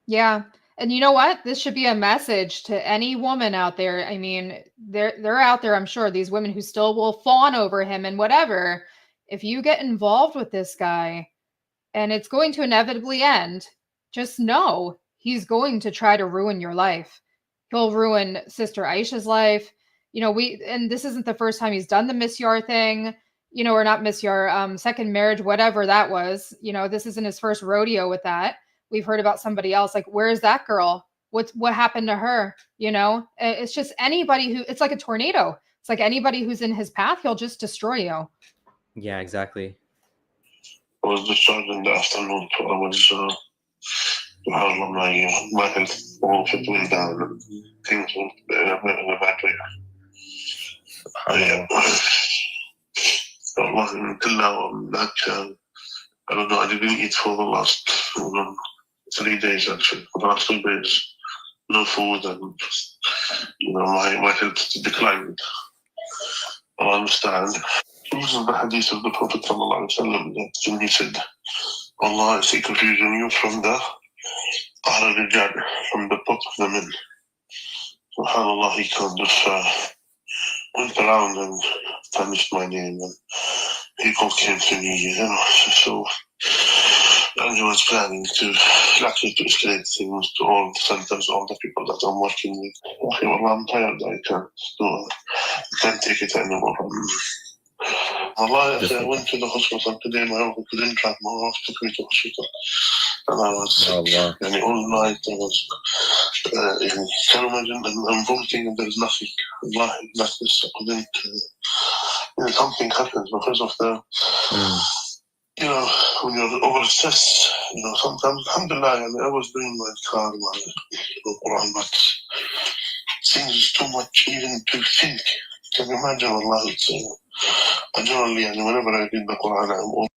Yeah. And you know what? This should be a message to any woman out there. I mean, they're out there, I'm sure, these women who still will fawn over him and whatever. If you get involved with this guy and it's going to inevitably end, just know he's going to try to ruin your life. He'll ruin Sister Aisha's life. You know, and this isn't the first time he's done the misyar thing, you know, or not misyar, second marriage, whatever that was. You know, this isn't his first rodeo with that. We've heard about somebody else. Like, where's that girl? What happened to her? You know, it's just anybody who, it's like a tornado. It's like anybody who's in his path, he'll just destroy you. Yeah, exactly. I was discharged in the afternoon. I was, my health all fit went down and things went in a bad way. Until now, I'm not, I don't know, I didn't eat for the last 3 days actually. For the last 2 days, no food, and you know, my health declined. I understand. This is the hadith of the Prophet ﷺ that when he said, Allah is confusing you from the Hijab, from the top of the men. SubhanAllah, he kind of went around and tarnished my name, and people came to me, you know, so and he was planning to actually to escalate things to all the centers, all the people that I'm working with. Okay, well, I'm tired, I can't take it anymore. Allah, I went to the hospital today, my uncle couldn't drive, my wife took me to the hospital. And I was sick, and all night I was, can you imagine, I'm vomiting and there's nothing. Allah, like this, I couldn't, you know, something happens because of the, you know, when you're overstressed, you know, sometimes, alhamdulillah, I was doing my car, my Quran, but things is too much even to think. Can you imagine, Allah, it's, I generally, whenever I read the Quran, I'm all.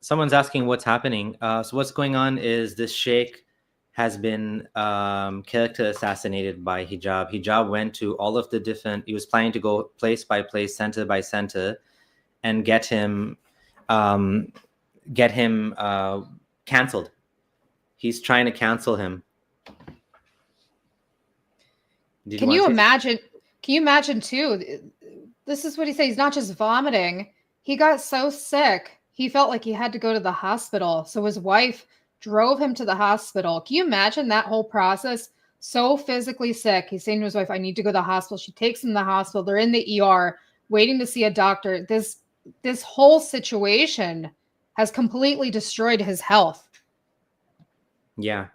Someone's asking what's happening. So what's going on is this sheikh has been character assassinated by Hijab. Hijab went to all of the different, he was planning to go place by place, center by center, and get him canceled. He's trying to cancel him. Can you imagine? Can you imagine too? This is what he said. He's not just vomiting. He got so sick, he felt like he had to go to the hospital. So his wife drove him to the hospital. Can you imagine that whole process? So physically sick. He's saying to his wife, I need to go to the hospital. She takes him to the hospital. They're in the ER waiting to see a doctor. This whole situation has completely destroyed his health. Yeah.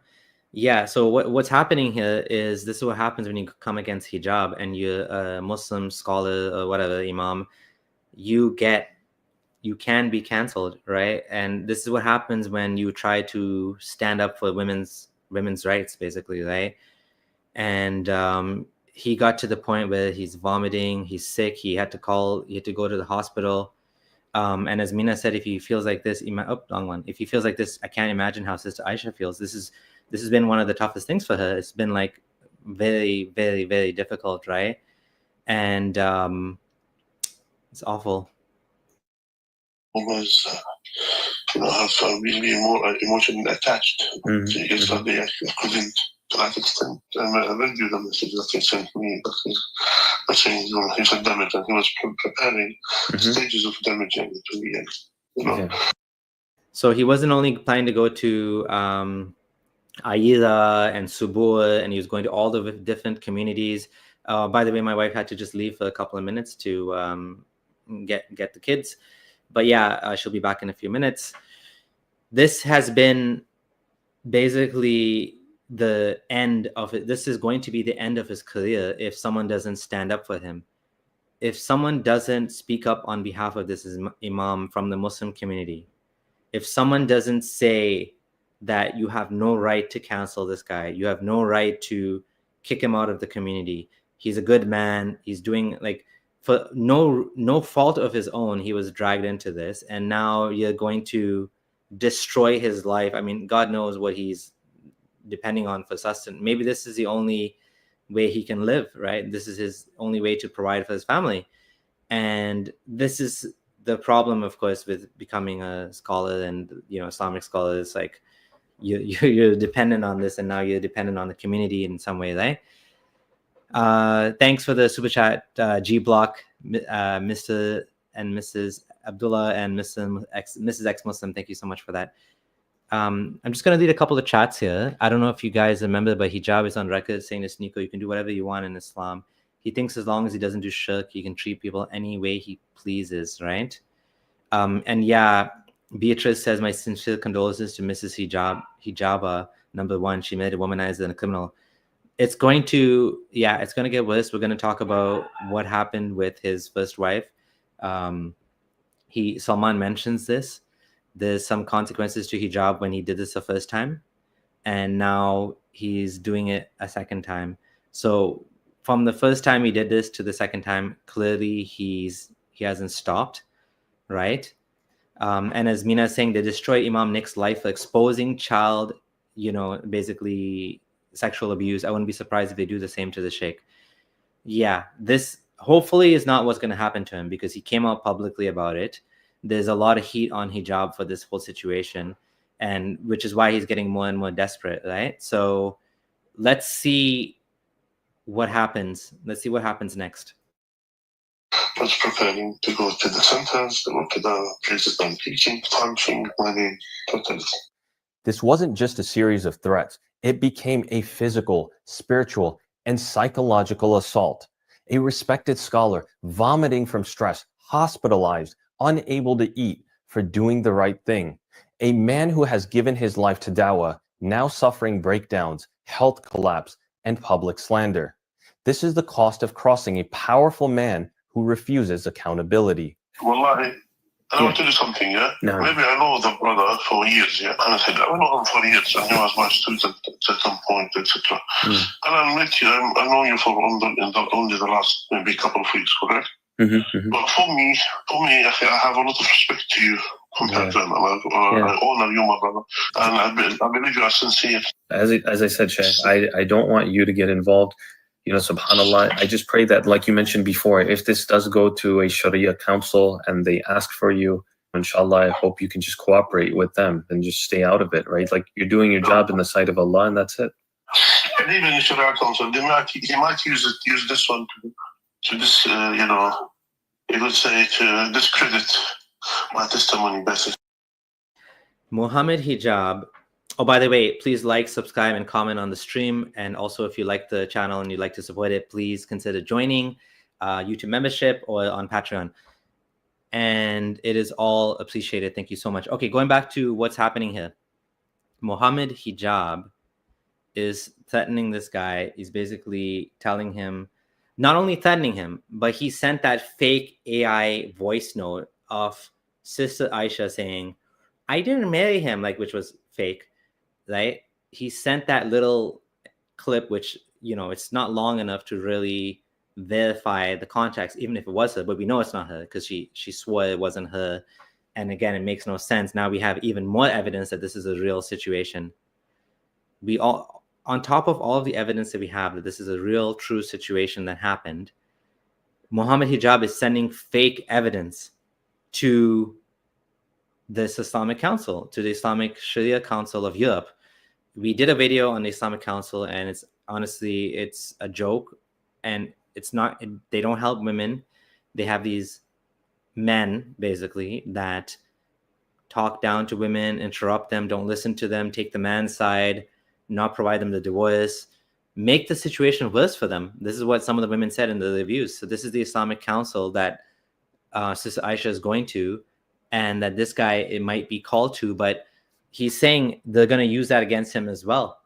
Yeah. So what's happening here is this is what happens when you come against hijab and you're a Muslim scholar or whatever, imam, you can be canceled, right? And this is what happens when you try to stand up for women's rights, basically, right? And he got to the point where he's vomiting, he's sick, he had to go to the hospital. And as Mina said, if he feels like this, if he feels like this, I can't imagine how Sister Aisha feels. This has been one of the toughest things for her. It's been like very, very, very difficult, right? And it's awful. Was, you know, have really more emotionally attached. Yesterday I couldn't to that extent. I read you the message that he sent me, but he's saying he said damage, and he was preparing stages of damaging it to the end. You know? Okay. So he wasn't only planning to go to Aida and Subur, and he was going to all the different communities. By the way, my wife had to just leave for a couple of minutes to get the kids. But yeah, she'll be back in a few minutes. This has been basically the end of it. This is going to be the end of his career if someone doesn't stand up for him. If someone doesn't speak up on behalf of this imam from the Muslim community, if someone doesn't say that you have no right to cancel this guy, you have no right to kick him out of the community, he's a good man, he's doing, like, for no fault of his own, he was dragged into this, and now you're going to destroy his life. I mean, God knows what he's depending on for sustenance. Maybe this is the only way he can live, right? This is his only way to provide for his family. And this is the problem, of course, with becoming a scholar and, you know, Islamic scholar. Is like you're dependent on this, and now you're dependent on the community in some way, right? Thanks for the super chat, G Block, Mr. and Mrs. Abdullah and Mrs. X Muslim. Thank you so much for that. I'm just going to read a couple of chats here. I don't know if you guys remember, but Hijab is on record saying to Sneeko, you can do whatever you want in Islam. He thinks as long as he doesn't do shirk, he can treat people any way he pleases, right? And yeah, Beatrice says, my sincere condolences to Mrs. Hijaba, number one. She made a womanizer and a criminal. It's going to get worse. We're going to talk about what happened with his first wife. Salman mentions this. There's some consequences to hijab when he did this the first time, and now he's doing it a second time. So from the first time he did this to the second time, clearly he hasn't stopped, right? And as Mina is saying, they destroy Imam Nick's life for exposing child, basically sexual abuse. I wouldn't be surprised if they do the same to the Sheikh. Yeah, this hopefully is not what's going to happen to him, because he came out publicly about it. There's a lot of heat on hijab for this whole situation, and which is why he's getting more and more desperate, right? So let's see what happens. Let's see what happens next. Was preparing to go to the centers, to go to the places I'm teaching, punching, money, totally. This wasn't just a series of threats. It became a physical, spiritual, and psychological assault. A respected scholar vomiting from stress, hospitalized, unable to eat for doing the right thing. A man who has given his life to dawah, now suffering breakdowns, health collapse, and public slander. This is the cost of crossing a powerful man who refuses accountability. Wallahi, I want to do something, yeah? No. Maybe I know the brother for years, yeah? And I said, I know him for years, and he was my student at some point, etc. And I met you, I know you for only the last maybe couple of weeks, correct? But for me, I have a lot of respect to you compared to him. I honor you, my brother, and I believe you are sincere. As I said, Sheikh, I don't want you to get involved. Subhanallah, I just pray that, like you mentioned before, if this does go to a Sharia council and they ask for you, inshallah, I hope you can just cooperate with them and just stay out of it, right? Like, you're doing your job in the sight of Allah, and that's it. And even in Sharia council, he might use this one to this, you would say, to discredit my testimony, basically. Mohammad Hijab. Oh, by the way, please like, subscribe, and comment on the stream. And also, if you like the channel and you'd like to support it, please consider joining YouTube membership or on Patreon. And it is all appreciated. Thank you so much. Okay, going back to what's happening here. Mohammad Hijab is threatening this guy. He's basically telling him, not only threatening him, but he sent that fake AI voice note of Sister Aisha saying, I didn't marry him, which was fake, right? He sent that little clip, which, it's not long enough to really verify the context, even if it was her, but we know it's not her because she swore it wasn't her. And again, it makes no sense. Now we have even more evidence that this is a real situation. On top of all of the evidence that we have that this is a real, true situation that happened, Mohammad Hijab is sending fake evidence to this Islamic Council, to the Islamic Sharia Council of Europe, we did a video on the Islamic Council, and it's honestly, it's a joke, and it's not, they don't help women. They have these men basically that talk down to women, interrupt them, don't listen to them, take the man's side, not provide them the divorce, make the situation worse for them. This is what some of the women said in the reviews. So this is the Islamic Council that Sister Aisha is going to, and that this guy, it might be called to, but he's saying they're going to use that against him as well.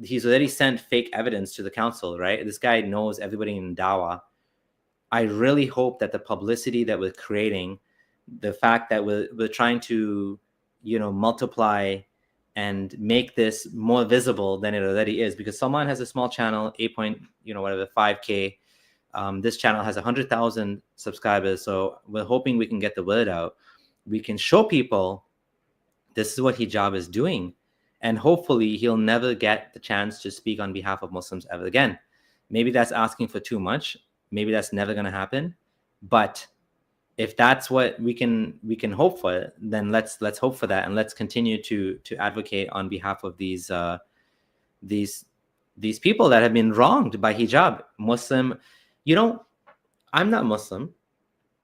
He's already sent fake evidence to the council, right? This guy knows everybody in Dawah. I really hope that the publicity that we're creating, the fact that we're trying to, multiply and make this more visible than it already is, because Salman has a small channel, 5K. This channel has 100,000 subscribers. So we're hoping we can get the word out. We can show people this is what hijab is doing. And hopefully he'll never get the chance to speak on behalf of Muslims ever again. Maybe that's asking for too much. Maybe that's never going to happen. But if that's what we can hope for, then let's hope for that, and let's continue to advocate on behalf of these people that have been wronged by hijab. Muslim, I'm not Muslim.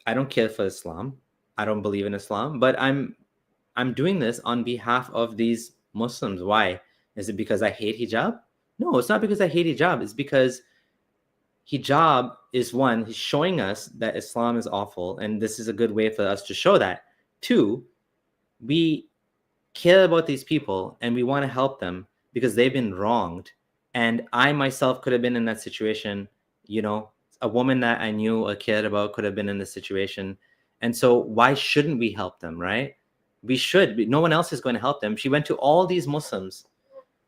I don't care for Islam. I don't believe in Islam, but I'm doing this on behalf of these Muslims. Why? Is it because I hate hijab? No, it's not because I hate hijab. It's because hijab is, one, he's showing us that Islam is awful, and this is a good way for us to show that. Two, we care about these people and we want to help them because they've been wronged. And I myself could have been in that situation. A woman that I knew or cared about could have been in this situation. And so why shouldn't we help them, right? We should. No one else is going to help them. She went to all these Muslims,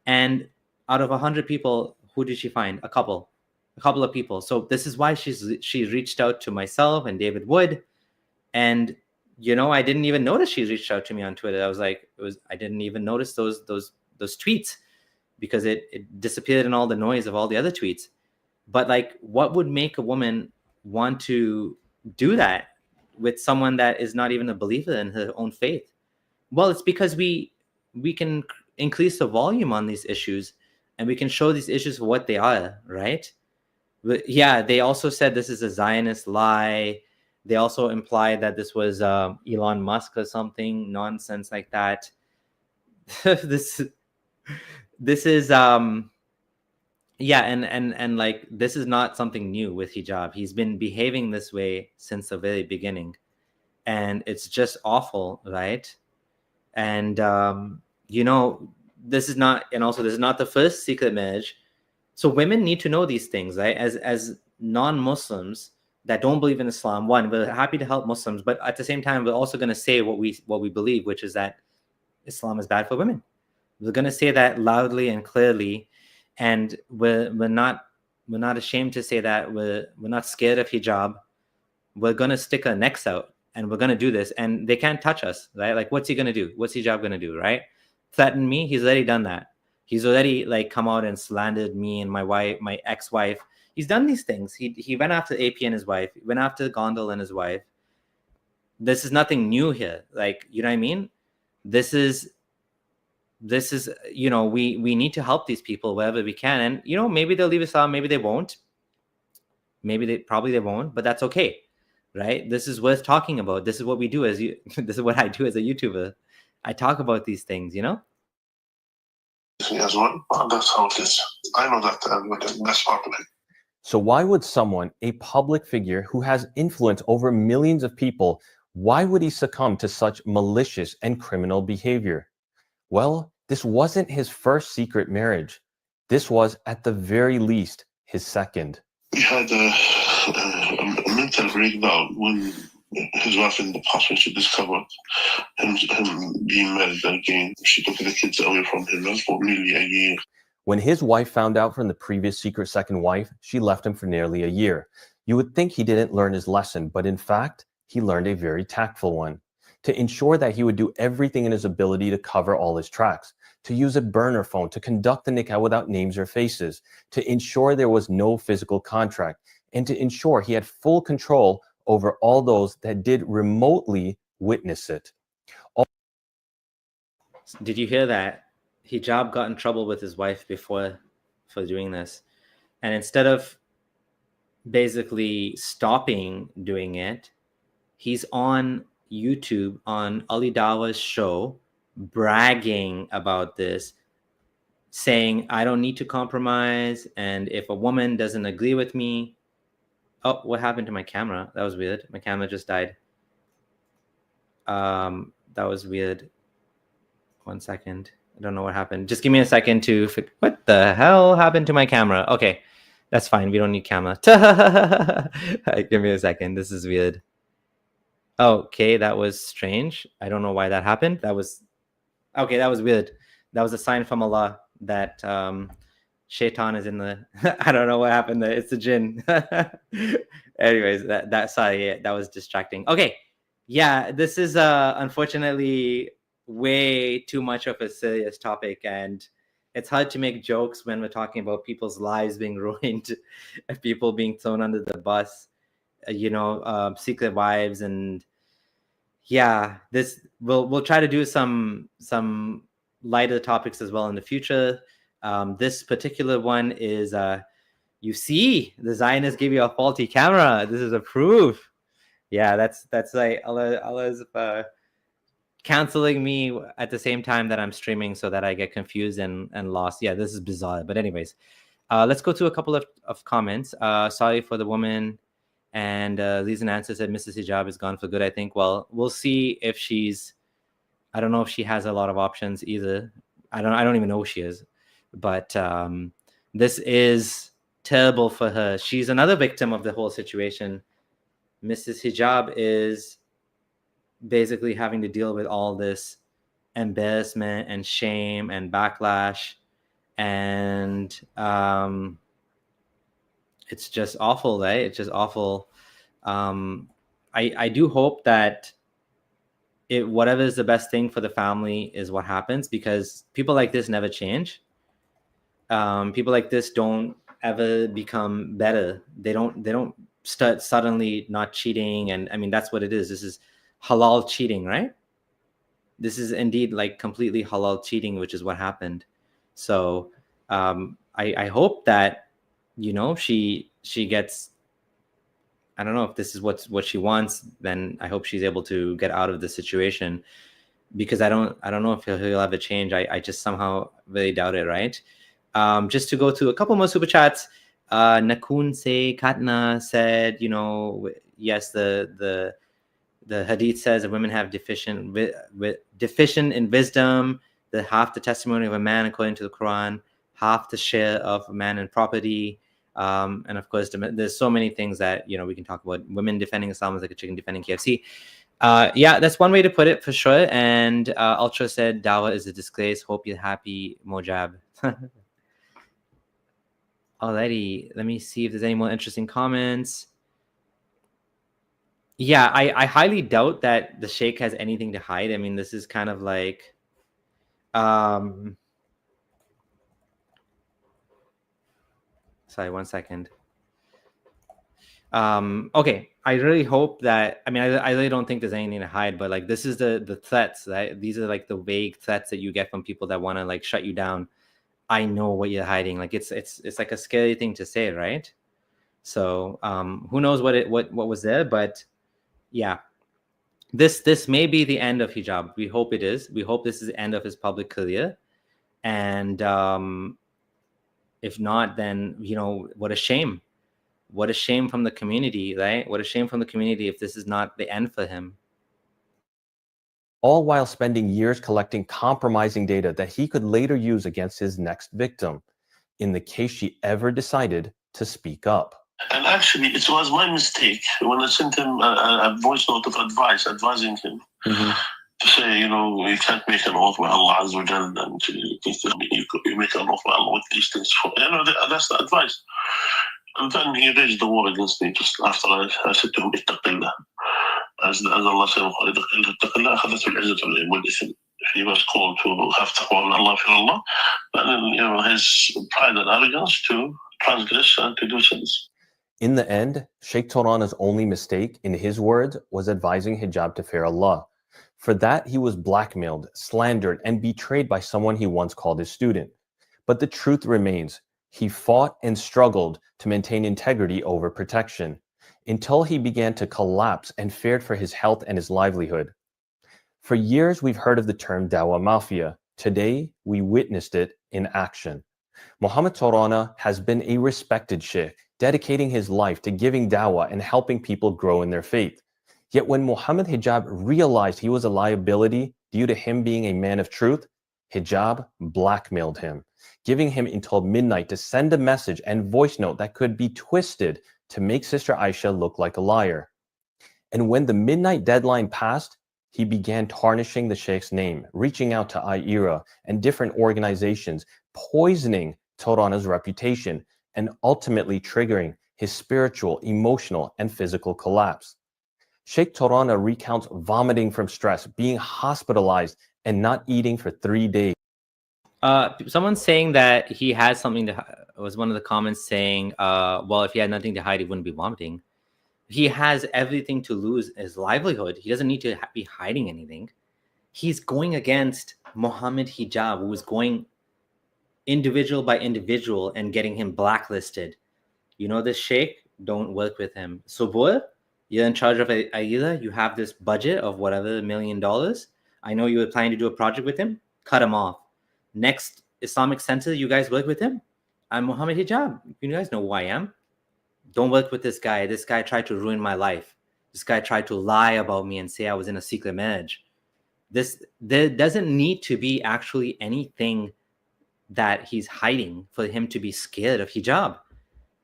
and out of 100 people, who did she find? A couple of people. So this is why she reached out to myself and David Wood. And I didn't even notice she reached out to me on Twitter. I was like, I didn't even notice those tweets, because it disappeared in all the noise of all the other tweets. But like, what would make a woman want to do that with someone that is not even a believer in her own faith? Well, it's because we can increase the volume on these issues, and we can show these issues for what they are, right? But yeah, they also said this is a Zionist lie. They also implied that this was Elon Musk or something nonsense like that. this is and like, this is not something new with hijab. He's been behaving this way since the very beginning, and it's just awful, right? And this is not the first secret marriage. So women need to know these things, right? As non-Muslims that don't believe in Islam, one, we're happy to help Muslims, but at the same time, we're also going to say what we believe, which is that Islam is bad for women. We're going to say that loudly and clearly, and we're not ashamed to say that. We're not scared of hijab. We're going to stick our necks out, and we're going to do this, and they can't touch us, right? Like, what's he going to do? What's hijab going to do, right? Threaten me? He's already done that. He's already like come out and slandered me and my wife, my ex-wife. He's done these things. He went after AP and his wife. He went after Gondal and his wife. This is nothing new here. Like, you know what I mean? This is we need to help these people wherever we can. And maybe they'll leave Islam, maybe they won't. Maybe they won't, but that's okay, right? This is worth talking about. This is what we do this is what I do as a YouTuber. I talk about these things, As well, that's how it is. I know that, that's part of it. So why would someone, a public figure who has influence over millions of people, why would he succumb to such malicious and criminal behavior? Well, this wasn't his first secret marriage. This was, at the very least, his second. He had a mental breakdown when his wife in the hospital, she discovered him being married again. She took the kids away from him for nearly a year. When his wife found out from the previous secret second wife, she left him for nearly a year. You would think he didn't learn his lesson, but in fact, he learned a very tactful one. To ensure that he would do everything in his ability to cover all his tracks, to use a burner phone, to conduct the nikah without names or faces, to ensure there was no physical contract, and to ensure he had full control over all those that did remotely witness it. Did you hear that? Hijab got in trouble with his wife before for doing this. And instead of basically stopping doing it, he's on YouTube on Ali Dawa's show bragging about this, saying, I don't need to compromise. And if a woman doesn't agree with me, oh, what happened to my camera? That was weird. My camera just died. That was weird. 1 second. I don't know what happened. Just give me a second to what the hell happened to my camera? Okay, that's fine. We don't need camera. Give me a second. This is weird. Okay, that was strange. I don't know why that happened. That was okay. That was weird. That was a sign from Allah that Shaitan is in the. I don't know what happened there. It's the jinn. Anyways, sorry, that was distracting. Okay, yeah, this is unfortunately way too much of a serious topic, and it's hard to make jokes when we're talking about people's lives being ruined, people being thrown under the bus, secret wives, and yeah, this we'll try to do some lighter topics as well in the future. This particular one is you see, the Zionists give you a faulty camera. This is a proof. Yeah, that's like Allah's canceling me at the same time that I'm streaming so that I get confused and lost. Yeah, this is bizarre. But anyways, let's go to a couple of comments. Sorry for the woman. And Lisa Answer said Mrs. Hijab is gone for good, I think. Well, we'll see if I don't know if she has a lot of options either. I don't even know who she is. But this is terrible for her. She's another victim of the whole situation. Mrs. Hijab is basically having to deal with all this embarrassment and shame and backlash, and it's just awful, right? It's just awful. I do hope that whatever is the best thing for the family is what happens, because people like this never change. People like this don't ever become better. They don't start suddenly not cheating, and I mean that's what it is. This is halal cheating, right? This is indeed like completely halal cheating, which is what happened. So I hope that she gets, I don't know if this is what she wants, then I hope she's able to get out of the situation, because I don't know if he'll ever change. I just somehow really doubt it, right? Just to go to a couple more super chats. Nakun Se Katna said, yes, the hadith says that women have deficient in wisdom, that half the testimony of a man according to the Quran, half the share of a man in property, and of course there's so many things that we can talk about. Women defending Islam is like a chicken defending KFC. Yeah, that's one way to put it for sure. And Ultra said Dawah is a disgrace. Hope you're happy, Mojab. Alrighty, let me see if there's any more interesting comments. Yeah, I highly doubt that the Sheikh has anything to hide. I mean, this is kind of like, sorry, 1 second. Okay, I really hope that, I mean, I really don't think there's anything to hide, but like, this is the threats, right? These are like the vague threats that you get from people that want to like shut you down. I know what you're hiding. Like it's like a scary thing to say, right? So who knows what was there, but yeah, this may be the end of hijab. We hope it is. We hope this is the end of his public career, and if not, then what a shame. What a shame from the community, right? What a shame from the community if this is not the end for him. All while spending years collecting compromising data that he could later use against his next victim, in the case she ever decided to speak up. And actually, it was my mistake when I sent him a voice note of advice, advising him to say, you can't make an oath with Allah Azza wa Jal, and you make an oath with Allah with these things. That's the advice. And then he raised the war against me just after I said to him, ittaqillah. As Allah said, he was called to have taqwa and Allah for Allah. But then, his pride and arrogance to transgress and to do sins. In the end, Sheikh Torana's only mistake, in his words, was advising hijab to fear Allah. For that, he was blackmailed, slandered, and betrayed by someone he once called his student. But the truth remains, he fought and struggled to maintain integrity over protection, until he began to collapse and feared for his health and his livelihood. For years, we've heard of the term Dawah Mafia. Today, we witnessed it in action. Mohammad Torana has been a respected sheikh, dedicating his life to giving dawah and helping people grow in their faith. Yet when Mohammad Hijab realized he was a liability due to him being a man of truth, Hijab blackmailed him, giving him until midnight to send a message and voice note that could be twisted to make Sister Aisha look like a liar. And when the midnight deadline passed, he began tarnishing the sheikh's name, reaching out to IERA and different organizations, poisoning Torana's reputation, and ultimately triggering his spiritual, emotional, and physical collapse. Sheikh Torana recounts vomiting from stress, being hospitalized, and not eating for 3 days. Someone's saying that he has something to. Was one of the comments saying, "Well, if he had nothing to hide, he wouldn't be vomiting." He has everything to lose, his livelihood. He doesn't need to be hiding anything. He's going against Mohammad Hijab, who is going individual by individual and getting him blacklisted. You know this sheikh, don't work with him. Subur, you're in charge of Aida. You have this budget of whatever $1 million. I know you were planning to do a project with him. Cut him off. Next Islamic Center, you guys work with him. I'm Mohammad Hijab. You guys know who I am. Don't work with this guy. This guy tried to ruin my life. This guy tried to lie about me and say I was in a secret marriage. There doesn't need to be actually anything that he's hiding for him to be scared of Hijab.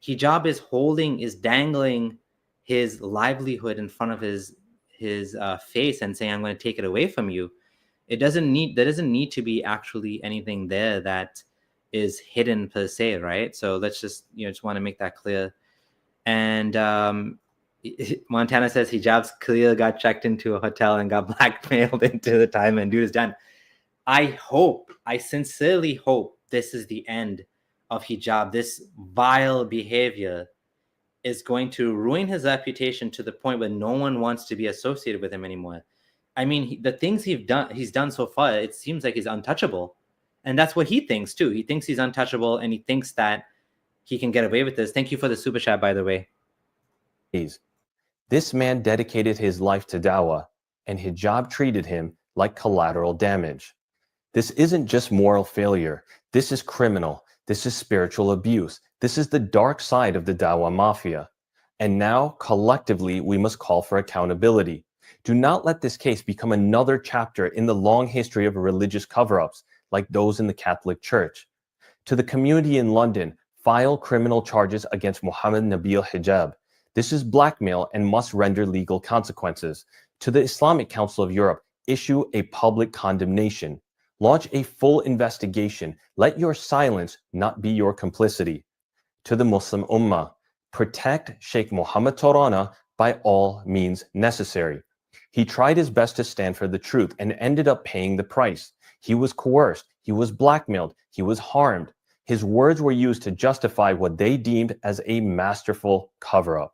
Hijab is dangling his livelihood in front of his face and saying, I'm going to take it away from you. There doesn't need to be actually anything there that is hidden per se, right? So let's just want to make that clear. And Montana says Hijab's clear got checked into a hotel and got blackmailed into the time and dude is done. I sincerely hope this is the end of Hijab. This vile behavior is going to ruin his reputation to the point where no one wants to be associated with him anymore. I mean, the things he's done so far, it seems like he's untouchable. And that's what he thinks too. He thinks he's untouchable and he thinks that he can get away with this. Thank you for the super chat, by the way. This man dedicated his life to dawah, and Hijab treated him like collateral damage. This isn't just moral failure. This is criminal. This is spiritual abuse. This is the dark side of the dawah mafia. And now, collectively, we must call for accountability. Do not let this case become another chapter in the long history of religious cover-ups like those in the Catholic Church. To the community in London, file criminal charges against Mohammed Nabil Hijab. This is blackmail and must render legal consequences. To the Islamic Council of Europe, issue a public condemnation. Launch a full investigation. Let your silence not be your complicity. To the Muslim Ummah, protect Sheikh Mohammad Torana by all means necessary. He tried his best to stand for the truth and ended up paying the price. He was coerced. He was blackmailed. He was harmed. His words were used to justify what they deemed as a masterful cover-up.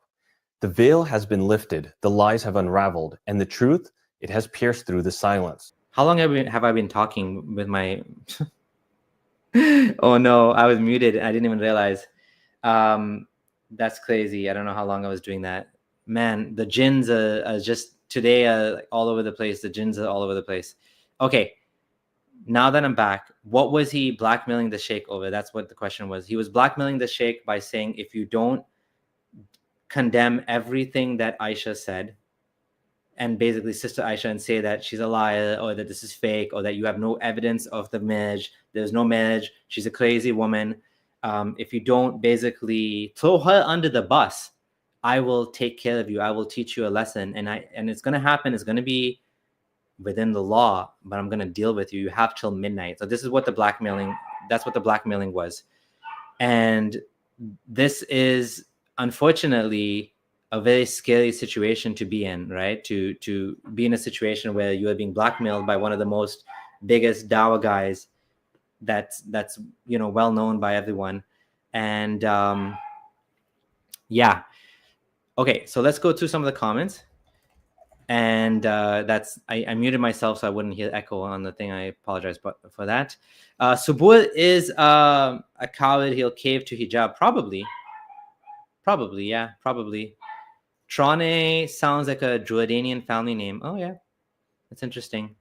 The veil has been lifted, the lies have unraveled, and the truth, it has pierced through the silence. How long have I been talking with my... Oh no, I was muted. I didn't even realize. That's crazy. I don't know how long I was doing that. Man, the jinns are just today all over the place. The jinns are all over the place. Okay, now that I'm back, what was he blackmailing the sheikh over? That's what the question was. He was blackmailing the sheikh by saying, if you don't condemn everything that Aisha said, and basically Sister Aisha, and say that she's a liar or that this is fake or that you have no evidence of the marriage, there's no marriage, she's a crazy woman. If you don't basically throw her under the bus, I will take care of you. I will teach you a lesson. And it's going to happen. It's going to be within the law, but I'm going to deal with you. You have till midnight. So this is what that's what the blackmailing was. And this is unfortunately a very scary situation to be in, right? To be in a situation where you are being blackmailed by one of the most biggest dawah guys that's well known by everyone. And yeah. Okay, so let's go through some of the comments. And that's I muted myself so I wouldn't hear echo on the thing. I apologize for that. Subul is a coward. He'll cave to hijab. Probably, yeah, probably. Trane sounds like a Jordanian family name. Oh yeah, that's interesting.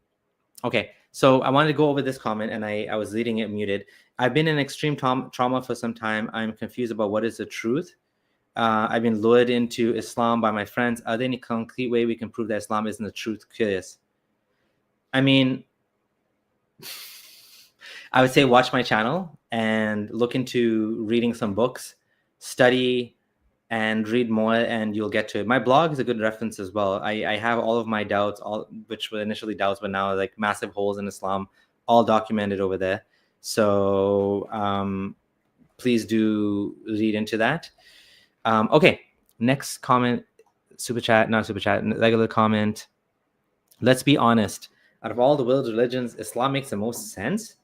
Okay, so I wanted to go over this comment, and I was leading it muted. I've been in extreme trauma for some time. I'm confused about what is the truth. I've been lured into Islam by my friends. Are there any concrete way we can prove that Islam isn't the truth? Curious. I mean, I would say watch my channel and look into reading some books, study and read more, and you'll get to it. My blog is a good reference as well. I have all of my doubts, all which were initially doubts, but now like massive holes in Islam, all documented over there. So please do read into that. Okay, next comment, super chat, not super chat, regular comment. Let's be honest. Out of all the world's religions, Islam makes the most sense.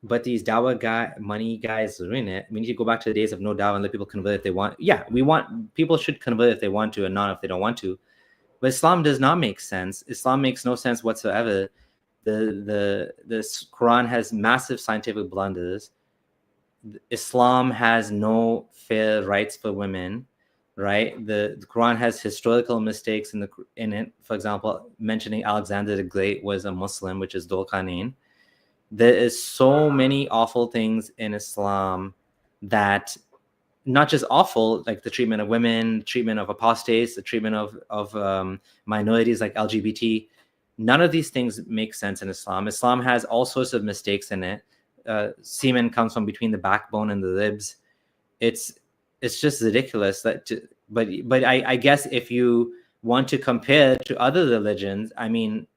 But these dawah money guys ruin it. We need to go back to the days of no dawah and let people convert if they want. Yeah, people should convert if they want to and not if they don't want to. But Islam does not make sense. Islam makes no sense whatsoever. The Quran has massive scientific blunders. Islam has no fair rights for women, right? The Quran has historical mistakes in it. For example, mentioning Alexander the Great was a Muslim, which is Dhul Qarnayn. There is so many awful things in Islam that not just awful, like the treatment of women, treatment of apostates, the treatment of minorities like LGBT. None of these things make sense in Islam. Islam has all sorts of mistakes in it. Semen comes from between the backbone and the ribs. It's just ridiculous. But I guess if you want to compare to other religions, I mean,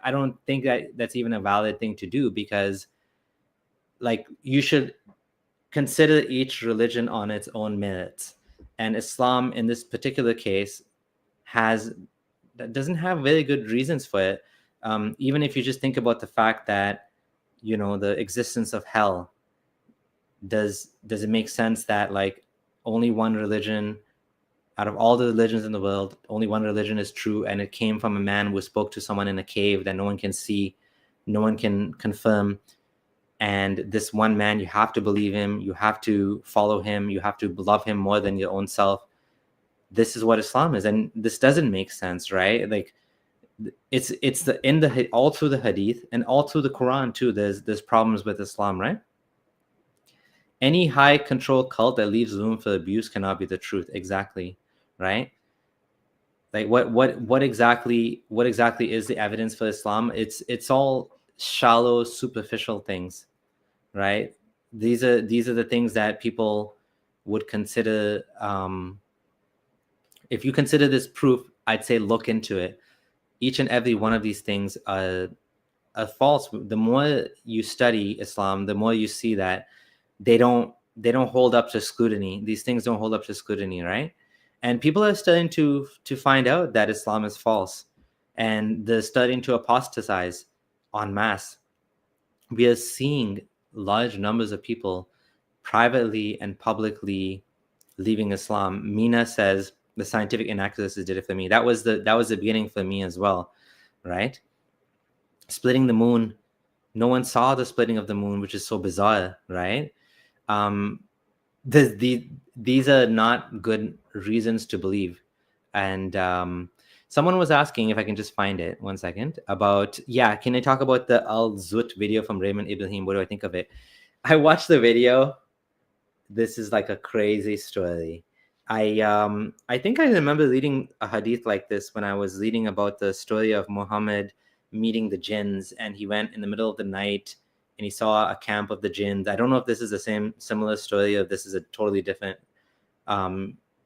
I don't think that's even a valid thing to do, because like you should consider each religion on its own merits. And Islam in this particular case doesn't have very good reasons for it. Even if you just think about the fact that, you know, the existence of hell, does it make sense that like only one religion out of all the religions in the world, only one religion is true, and it came from a man who spoke to someone in a cave that no one can see, no one can confirm. And this one man, you have to believe him, you have to follow him, you have to love him more than your own self. This is what Islam is, and this doesn't make sense, right? Like it's all through the hadith and all through the Quran too. There's problems with Islam, right? Any high control cult that leaves room for abuse cannot be the truth. Exactly, right? Like what exactly is the evidence for Islam? It's all shallow, superficial things, right? These are the things that people would consider. If you consider this proof, I'd say look into it. Each and every one of these things are false. The more you study Islam, the more you see that they don't hold up to scrutiny. These things don't hold up to scrutiny, right? And people are starting to find out that Islam is false, and they're starting to apostatize en masse. We are seeing large numbers of people privately and publicly leaving Islam. Mina says the scientific inaccuracies did it for me. That was the beginning for me as well, right? Splitting the moon. No one saw the splitting of the moon, which is so bizarre, right? These are not good reasons to believe. And someone was asking, if I can just find it 1 second, about, can I talk about the Al-Zut video from Raymond Ibrahim? What do I think of it? I watched the video. This is like a crazy story. I think I remember reading a hadith like this when I was reading about the story of Mohammad meeting the jinns, and he went in the middle of the night and he saw a camp of the jinns. I don't know if this is the similar story, or this is a totally different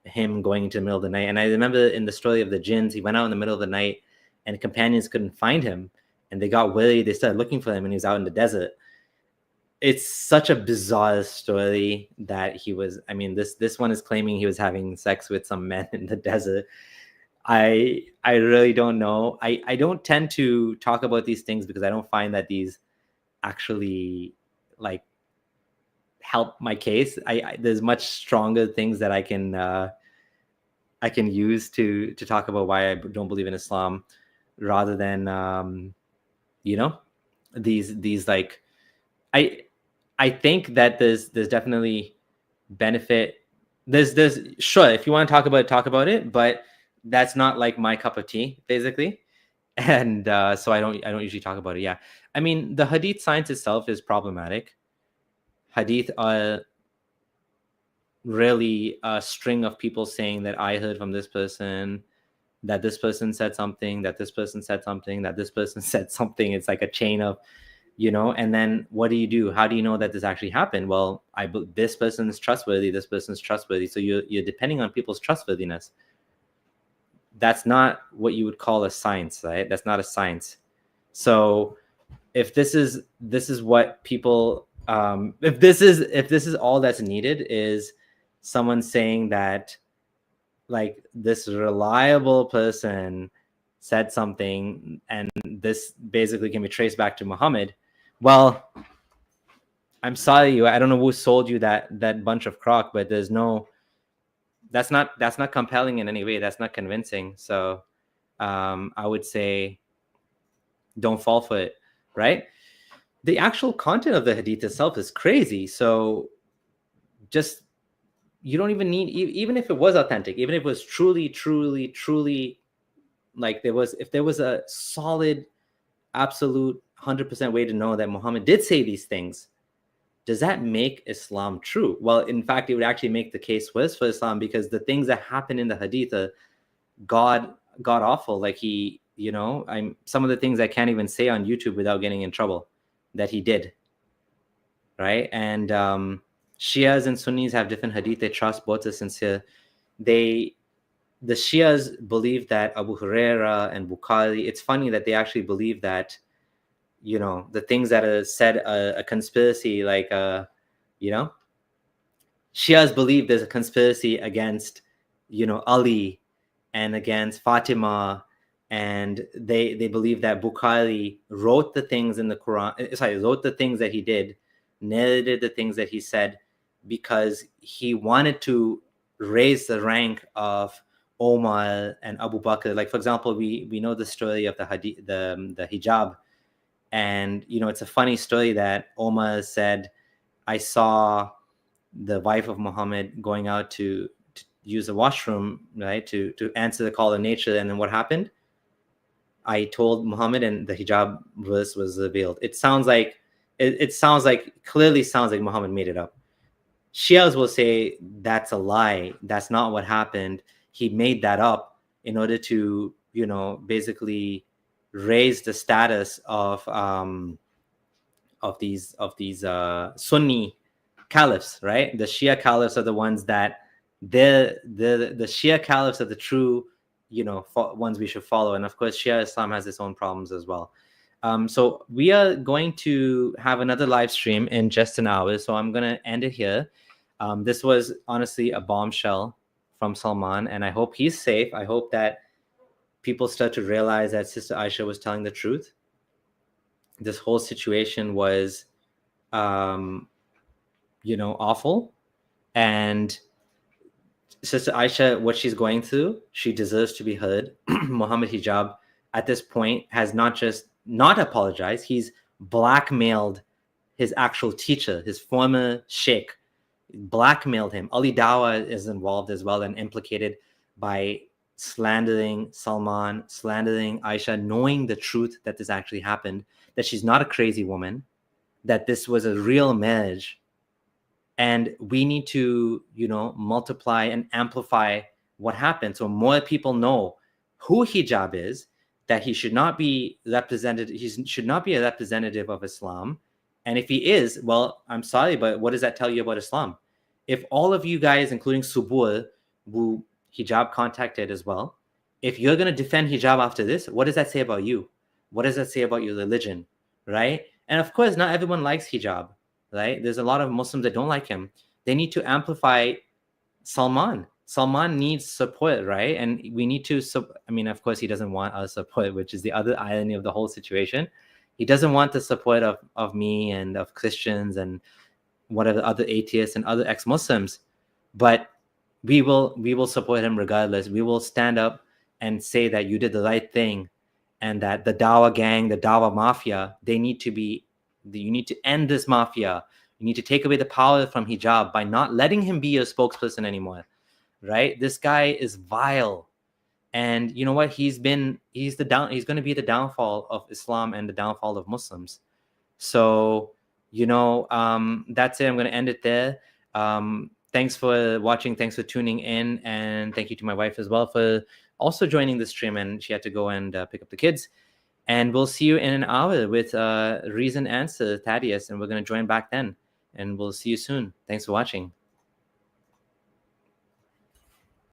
him going into the middle of the night. And I remember in the story of the jinns, he went out in the middle of the night and companions couldn't find him, and they got worried. They started looking for him, and he was out in the desert. It's such a bizarre story that he was, I mean, this one is claiming he was having sex with some men in the desert. I really don't know. I don't tend to talk about these things because I don't find that these actually like help my case. There's much stronger things that I I can use to talk about why I don't believe in Islam, rather than these like I think that there's definitely benefit. There's sure, if you want to talk about it, but that's not like my cup of tea, basically. And so I don't usually talk about it. Yeah, I mean, the hadith science itself is problematic. Hadith are really a string of people saying that I heard from this person, that this person said something, that this person said something, that this person said something. It's like a chain of, and then what do? How do you know that this actually happened? Well, this person is trustworthy, this person is trustworthy. So you're depending on people's trustworthiness. That's not what you would call a science, right? That's not a science. So if this is what people, if this is all that's needed, is someone saying that like this reliable person said something and this basically can be traced back to Muhammad, well, I'm sorry, I don't know who sold you that bunch of crock, but there's no, that's not compelling in any way. That's not convincing. So I would say don't fall for it, right? The actual content of the hadith itself is crazy. So just, you don't even need, even if it was authentic, even if it was truly like if there was a solid, absolute 100% way to know that Muhammad did say these things, does that make Islam true? Well, in fact, it would actually make the case worse for Islam, because the things that happen in the hadith are god awful. Like some of the things I can't even say on YouTube without getting in trouble that he did, right? And Shias and Sunnis have different hadith. They trust, both are sincere. The Shias believe that Abu Huraira and Bukhari, it's funny that they actually believe that, the things that are said, a conspiracy, like, Shias believe there's a conspiracy against, Ali and against Fatima. And they believe that Bukhari wrote the things in the Quran, wrote the things that he did, narrated the things that he said, because he wanted to raise the rank of Omar and Abu Bakr. Like, for example, we know the story of the hijab. And, it's a funny story that Omar said, I saw the wife of Muhammad going out to use the washroom, right, to answer the call of nature. And then what happened? I told Muhammad, and the hijab verse was revealed. It sounds like, clearly sounds like Muhammad made it up. Shias will say that's a lie. That's not what happened. He made that up in order to, basically raise the status of these Sunni caliphs, right? The Shia caliphs are the ones that the Shia caliphs are the true, ones we should follow. And of course, Shia Islam has its own problems as well. So we are going to have another live stream in just an hour. So I'm going to end it here. This was honestly a bombshell from Salman, and I hope he's safe. I hope that people start to realize that Sister Aisha was telling the truth. This whole situation was, awful. And Sister Aisha, what she's going through, she deserves to be heard. Muhammad Hijab, at this point, has not just not apologized, he's blackmailed his actual teacher, his former Sheikh, blackmailed him. Ali Dawa is involved as well and implicated by slandering Salman, slandering Aisha, knowing the truth that this actually happened, that she's not a crazy woman, that this was a real marriage. And we need to, multiply and amplify what happened, so more people know who hijab is, that he should not be represented. He should not be a representative of Islam. And if he is, well, I'm sorry, but what does that tell you about Islam? If all of you guys, including Subur, who hijab contacted as well, if you're going to defend hijab after this, what does that say about you? What does that say about your religion, right? And of course, not everyone likes hijab, right? There's a lot of Muslims that don't like him. They need to amplify Salman. Salman needs support, right? And we need to, of course, he doesn't want our support, which is the other irony of the whole situation. He doesn't want the support of me and of Christians and whatever other atheists and other ex-Muslims. But we will support him regardless. We will stand up and say that you did the right thing, and that the Dawa gang, the Dawa mafia, you need to end this mafia. You need to take away the power from hijab by not letting him be your spokesperson anymore, right? This guy is vile. And you know what? He's going to be the downfall of Islam and the downfall of Muslims. So, that's it. I'm going to end it there. Thanks for watching. Thanks for tuning in. And thank you to my wife as well for also joining the stream. And she had to go and pick up the kids. And we'll see you in an hour with Reason Answer, Thaddeus. And we're going to join back then. And we'll see you soon. Thanks for watching.